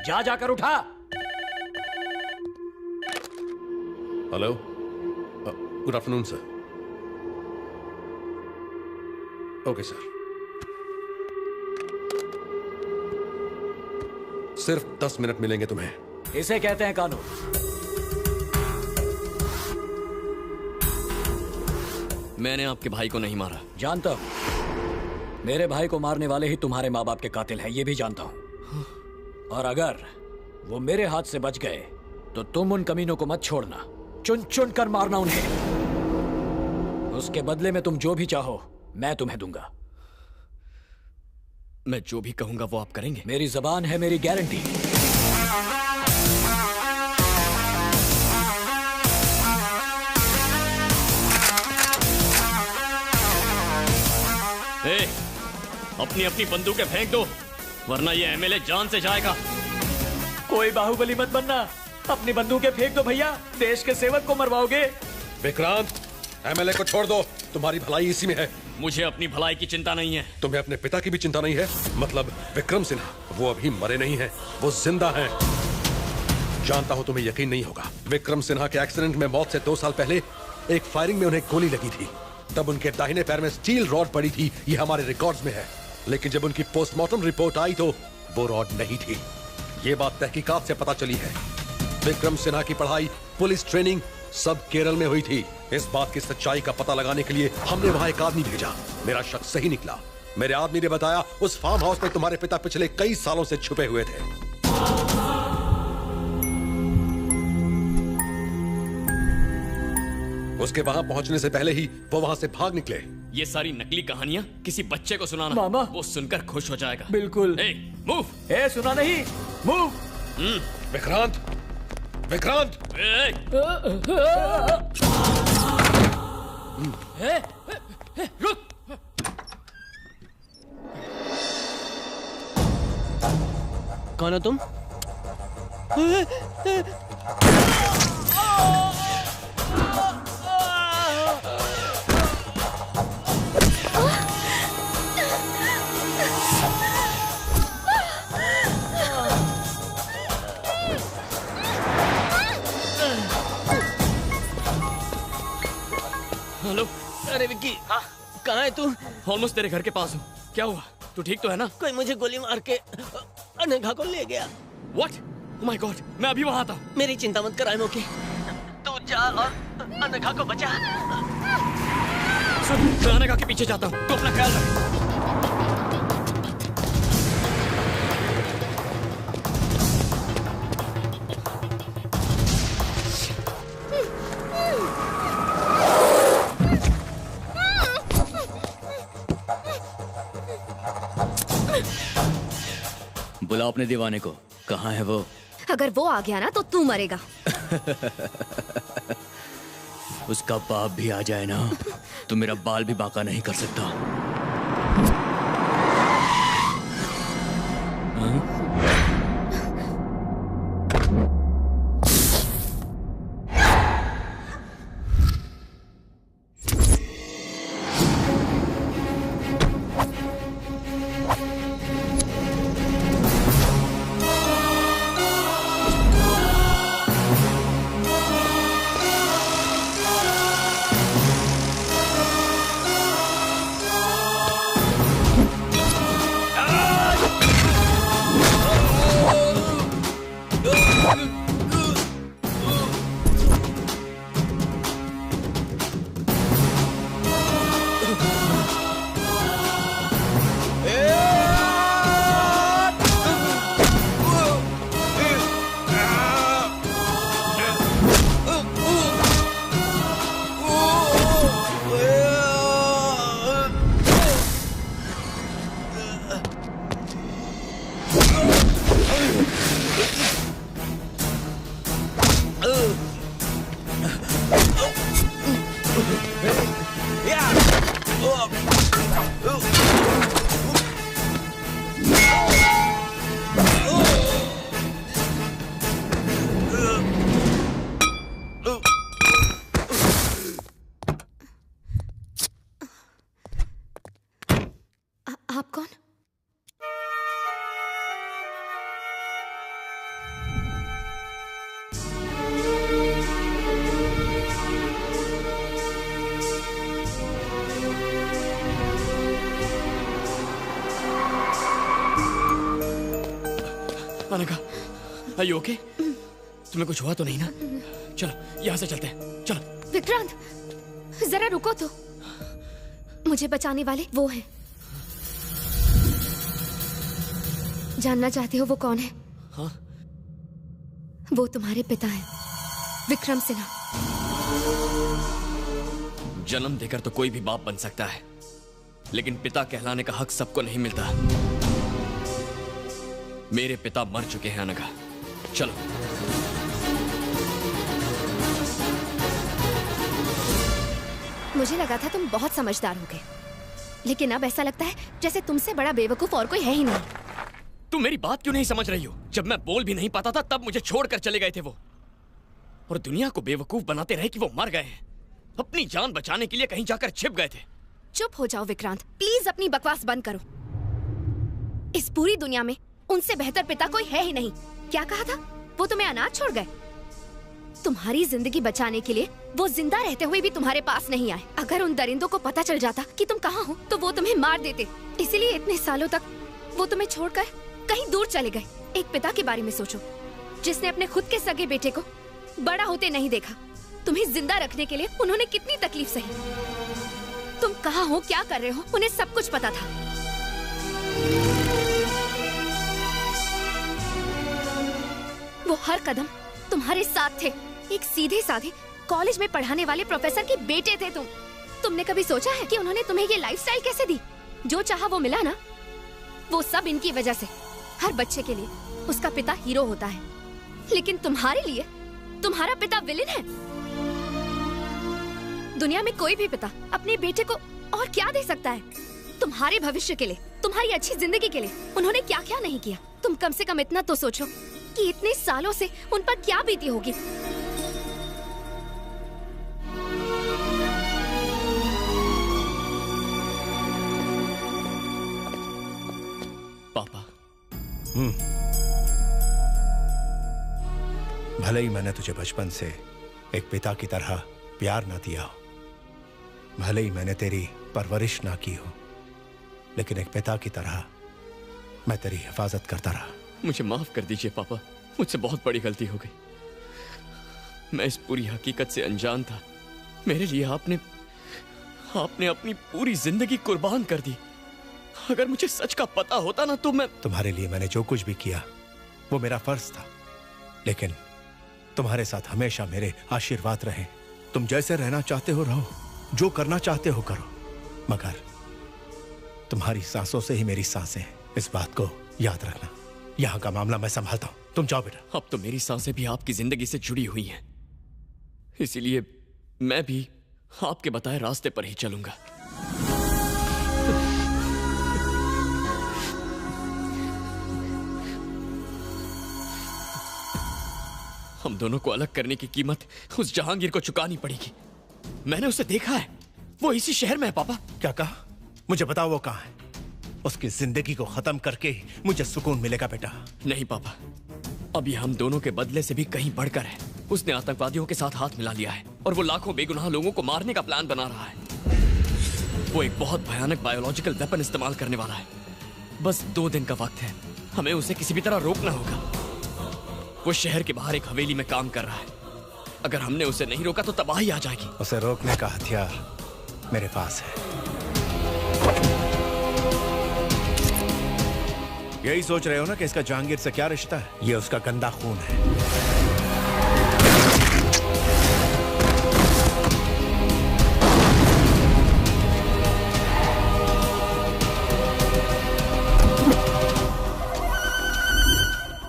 जा जाकर उठा। Hello, good afternoon sir. Okay sir. सिर्फ 10 मिनट मिलेंगे तुम्हें। इसे कहते हैं कानून। मैंने आपके भाई को नहीं मारा। जानता हूं, मेरे भाई को मारने वाले ही तुम्हारे माँ बाप के कातिल हैं, ये भी जानता हूं। और अगर वो मेरे हाथ से बच गए तो तुम उन कमीनों को मत छोड़ना, चुन चुन कर मारना उन्हें। उसके बदले में तुम जो भी चाहो मैं तुम्हें दूंगा। मैं जो भी कहूंगा वो आप करेंगे? मेरी जबान है मेरी गारंटी। अपनी अपनी बंदूकें फेंक दो, वरना ये एमएलए जान से जाएगा। कोई बाहुबली मत बनना, अपनी बंदूकें फेंक दो भैया, देश के सेवक को मरवाओगे। विक्रांत, एमएलए को छोड़ दो, तुम्हारी भलाई इसी में है। मुझे अपनी भलाई की चिंता नहीं है। तुम्हें अपने पिता की भी चिंता नहीं है? मतलब विक्रम सिन्हा, वो अभी मरे नहीं हैं, वो जिंदा हैं। जानता हूं तुम्हें यकीन नहीं होगा, विक्रम सिन्हा के एक्सीडेंट में मौत से 2 साल पहले एक फायरिंग में उन्हें गोली लगी थी। तब उनके दाहिने पैर में स्टील रॉड पड़ी थी, ये हमारे रिकॉर्ड्स में है। लेकिन जब उनकी पोस्टमार्टम रिपोर्ट आई तो वो रॉड नहीं थी। ये बात तहकीकात से पता चली है। विक्रम सिन्हा की पढ़ाई, पुलिस ट्रेनिंग सब केरल में हुई थी। इस बात की सच्चाई का पता लगाने के लिए हमने वहां एक आदमी भेजा। मेरा शक सही निकला। मेरे आदमी ने बताया उस फार्म हाउस में तुम्हारे पिता पिछले कई सालों से छुपे हुए थे। उसके वहां पहुंचने से पहले ही वो वहां से भाग निकले। ये सारी नकली कहानियां किसी बच्चे को सुनाना, मामा। वो सुनकर खुश हो जाएगा। बिल्कुल। मूव। सुना नहीं, मूव। विक्रांत, विक्रांत। रुक। कौन हो तुम? हेलो। अरे विक्की, हाँ कहाँ है तू? ऑलमोस्ट तेरे घर के पास हूँ। क्या हुआ? तू ठीक तो है ना? कोई मुझे गोली मार के अनघा को ले गया। What? Oh my God, मैं अभी वहाँ आता हूँ। मेरी चिंता मत कर मोके। तू जा और अनघा को बचा। सुन, मैं अनघा के पीछे जाता हूँ। तू अपना ख्याल रख। बुलाओ अपने दीवाने को। कहाँ है वो? अगर वो आ गया ना तो तू मरेगा। उसका बाप भी आ जाए ना तो मेरा बाल भी बांका नहीं कर सकता। हाँ? आप कौन? Anagha, are you okay? तुम्हें कुछ हुआ तो नहीं ना? चलो यहाँ से चलते हैं। चलो। विक्रांत, जरा रुको तो। मुझे बचाने वाले वो हैं। जानना चाहते हो वो कौन है? हाँ? वो तुम्हारे पिता हैं, विक्रम सिन्हा। जन्म देकर तो कोई भी बाप बन सकता है, लेकिन पिता कहलाने का हक सबको नहीं मिलता। मेरे पिता मर चुके हैं अनघा। चलो। मुझे लगा था तुम बहुत समझदार होगे, लेकिन अब ऐसा लगता है जैसे तुमसे बड़ा बेवकूफ और कोई है ही नहीं। तुम मेरी बात क्यों नहीं समझ रही हो? जब मैं बोल भी नहीं पाता था तब मुझे छोड़कर चले गए थे वो, और दुनिया को बेवकूफ बनाते रहे कि वो मर गए हैं। अपनी जान बचाने के लिए कहीं जाकर छिप गए थे। चुप हो जाओ विक्रांत, प्लीज अपनी बकवास बंद करो। इस पूरी दुनिया में उनसे बेहतर पिता कोई है ही नहीं। क्या कहा था? वो तुम्हें अनाथ छोड़ गए? तुम्हारी जिंदगी बचाने के लिए वो जिंदा रहते हुए भी तुम्हारे पास नहीं आए। अगर उन दरिंदों को पता चल जाता कि तुम कहाँ हो तो वो तुम्हें मार देते। इसीलिए इतने सालों तक वो तुम्हें छोड़कर कहीं दूर चले गए। एक पिता के बारे में सोचो जिसने अपने खुद के सगे बेटे को बड़ा होते नहीं देखा। तुम्हें जिंदा रखने के लिए उन्होंने कितनी तकलीफ सही। तुम कहाँ हो, क्या कर रहे हो, उन्हें सब कुछ पता था। वो हर कदम तुम्हारे साथ थे। एक सीधे साधे कॉलेज में पढ़ाने वाले प्रोफेसर के बेटे थे तुम। तुमने कभी सोचा है कि उन्होंने तुम्हें ये लाइफस्टाइल कैसे दी? जो चाहा वो मिला ना, वो सब इनकी वजह से। हर बच्चे के लिए उसका पिता हीरो होता है, लेकिन तुम्हारे लिए तुम्हारा पिता विलेन है। दुनिया में कोई भी पिता अपने बेटे को और क्या दे सकता है? तुम्हारे भविष्य के लिए, तुम्हारी अच्छी जिंदगी के लिए उन्होंने क्या क्या नहीं किया। तुम कम से कम इतना तो सोचो कि इतने सालों से उन पर क्या बीती होगी। पापा। भले ही मैंने तुझे बचपन से एक पिता की तरह प्यार ना दिया हो, भले ही मैंने तेरी परवरिश ना की हो, लेकिन एक पिता की तरह मैं तेरी हिफाजत करता रहा। मुझे माफ कर दीजिए पापा, मुझसे बहुत बड़ी गलती हो गई। मैं इस पूरी हकीकत से अनजान था। मेरे लिए आपने अपनी पूरी जिंदगी कुर्बान कर दी। अगर मुझे सच का पता होता ना तो मैं तुम्हारे लिए मैंने जो कुछ भी किया वो मेरा फर्ज था, लेकिन तुम्हारे साथ हमेशा मेरे आशीर्वाद रहे। तुम जैसे रहना चाहते हो रहो, जो करना चाहते हो करो, मगर तुम्हारी सांसों से ही मेरी सांसें हैं। इस बात को याद रखना। यहाँ का मामला मैं संभालता हूँ, तुम जाओ बेटा। अब तो मेरी सांसें भी आपकी जिंदगी से जुड़ी हुई हैं, इसीलिए मैं भी आपके बताए रास्ते पर ही चलूंगा। हम दोनों को अलग करने की कीमत उस जहांगीर को चुकानी पड़ेगी। मैंने उसे देखा है, वो इसी शहर में है। पापा क्या कहा? मुझे बताओ वो कहाँ है? उसकी जिंदगी को खत्म करके ही मुझे सुकून मिलेगा बेटा। नहीं पापा, अभी हम दोनों के बदले से भी कहीं बढ़कर है। उसने आतंकवादियों के साथ हाथ मिला लिया है और वो लाखों बेगुनाह लोगों को मारने का प्लान बना रहा है। वो एक बहुत भयानक बायोलॉजिकल वेपन इस्तेमाल करने वाला है। बस 2 दिन का वक्त है, हमें उसे किसी भी तरह रोकना होगा। वो शहर के बाहर एक हवेली में काम कर रहा है। अगर हमने उसे नहीं रोका तो तबाही आ जाएगी। उसे रोकने का हथियार मेरे पास है। यही सोच रहे हो ना कि इसका जहांगीर से क्या रिश्ता है? ये उसका गंदा खून है।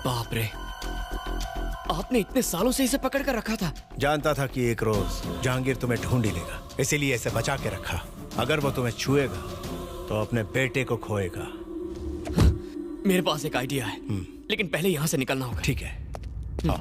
बाप रे, आपने इतने सालों से इसे पकड़ कर रखा था? जानता था कि एक रोज जहांगीर तुम्हें ढूंढ ही लेगा, इसीलिए इसे बचा के रखा। अगर वो तुम्हें छुएगा तो अपने बेटे को खोएगा। मेरे पास एक आइडिया है, लेकिन पहले यहां से निकलना होगा। ठीक है, आओ।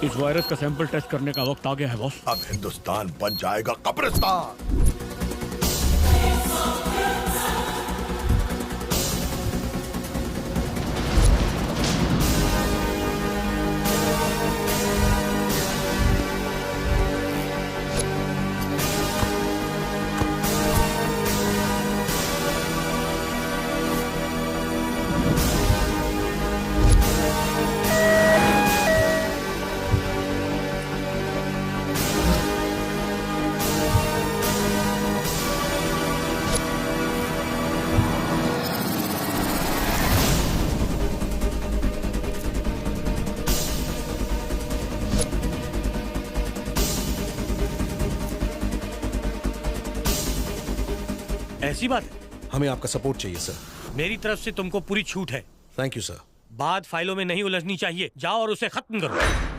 इस वायरस का सैंपल टेस्ट करने का वक्त आ गया है बॉस। अब हिंदुस्तान बन जाएगा कब्रिस्तान। ऐसी बात है? हमें आपका सपोर्ट चाहिए सर। मेरी तरफ से तुमको पूरी छूट है। Thank you sir. बात फाइलों में नहीं उलझनी चाहिए। जाओ और उसे खत्म करो।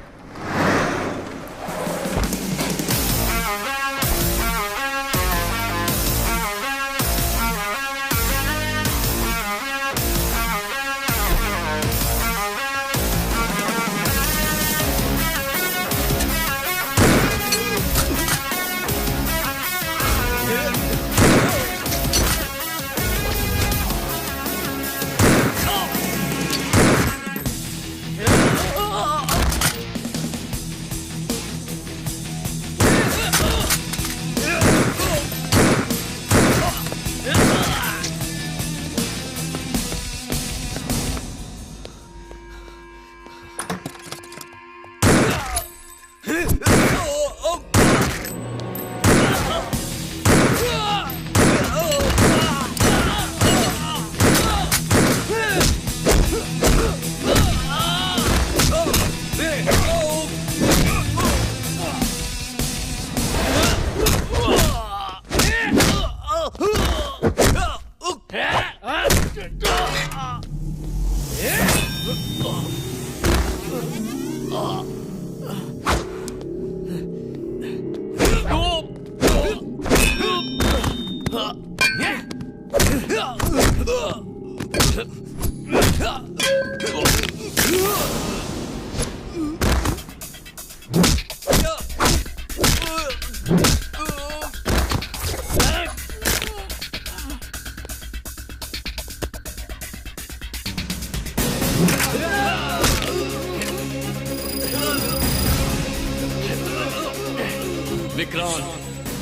विक्रांत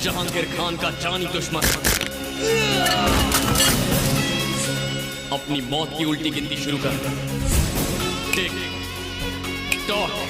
जहांगीर खान का जानी दुश्मन अपनी मौत की उल्टी गिनती शुरू कर। Tick tock.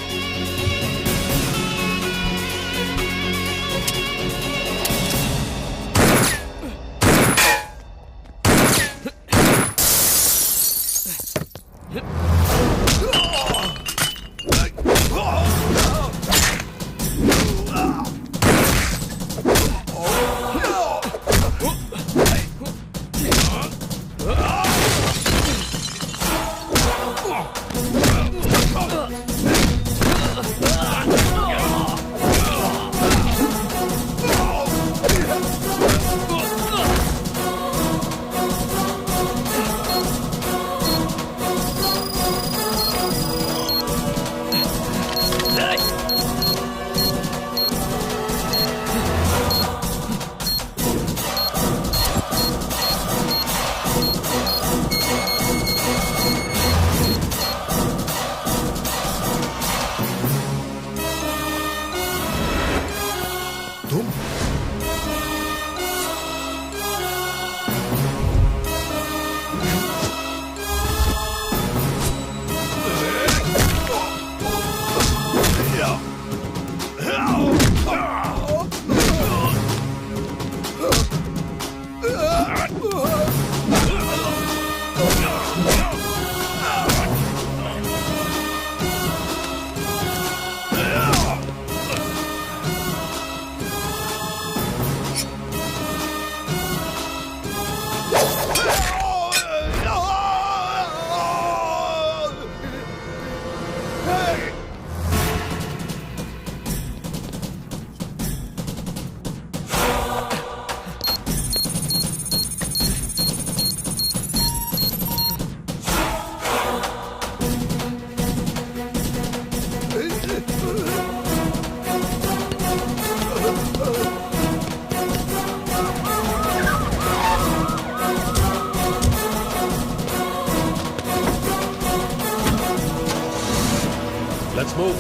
Let's move.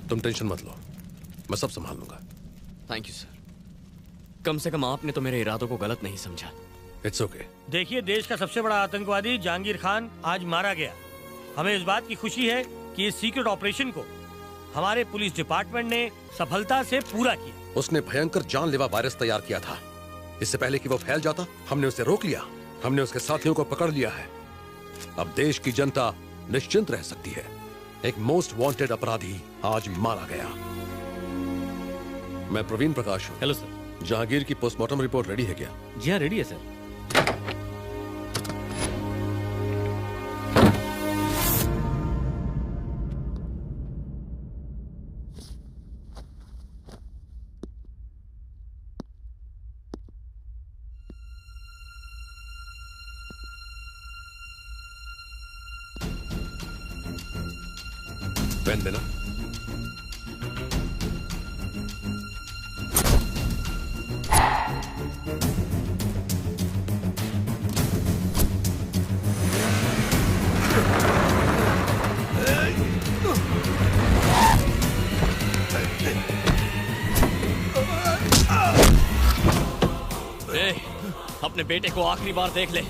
तुम टेंशन मत लो, मैं सब संभाल लूंगा। Thank you sir. कम से कम आपने तो मेरे इरादों को गलत नहीं समझा। It's okay. देखिए, देश का सबसे बड़ा आतंकवादी जहांगीर खान आज मारा गया। हमें इस बात की खुशी है कि इस सीक्रेट ऑपरेशन को हमारे पुलिस डिपार्टमेंट ने सफलता से पूरा किया। उसने भयंकर जानलेवा वायरस तैयार किया था। इससे पहले कि वो फैल जाता, हमने उसे रोक लिया। हमने उसके साथियों को पकड़ लिया है। अब देश की जनता निश्चिंत रह सकती है। एक मोस्ट वांटेड अपराधी आज मारा गया। मैं प्रवीण प्रकाश हूँ। Hello sir. जहांगीर की पोस्टमार्टम रिपोर्ट रेडी है क्या? जी हाँ, रेडी है सर। पेन देना। अपने बेटे को आखिरी बार देख ले।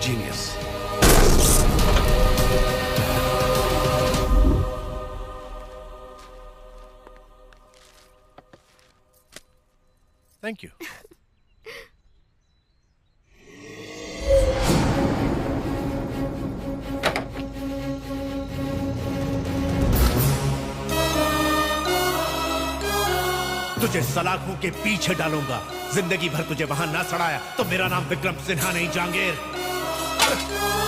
जीनियस। Thank you. तुझे सलाखों के पीछे डालूंगा। जिंदगी भर तुझे वहां ना सड़ाया तो मेरा नाम विक्रम सिन्हा नहीं, जहांगीर।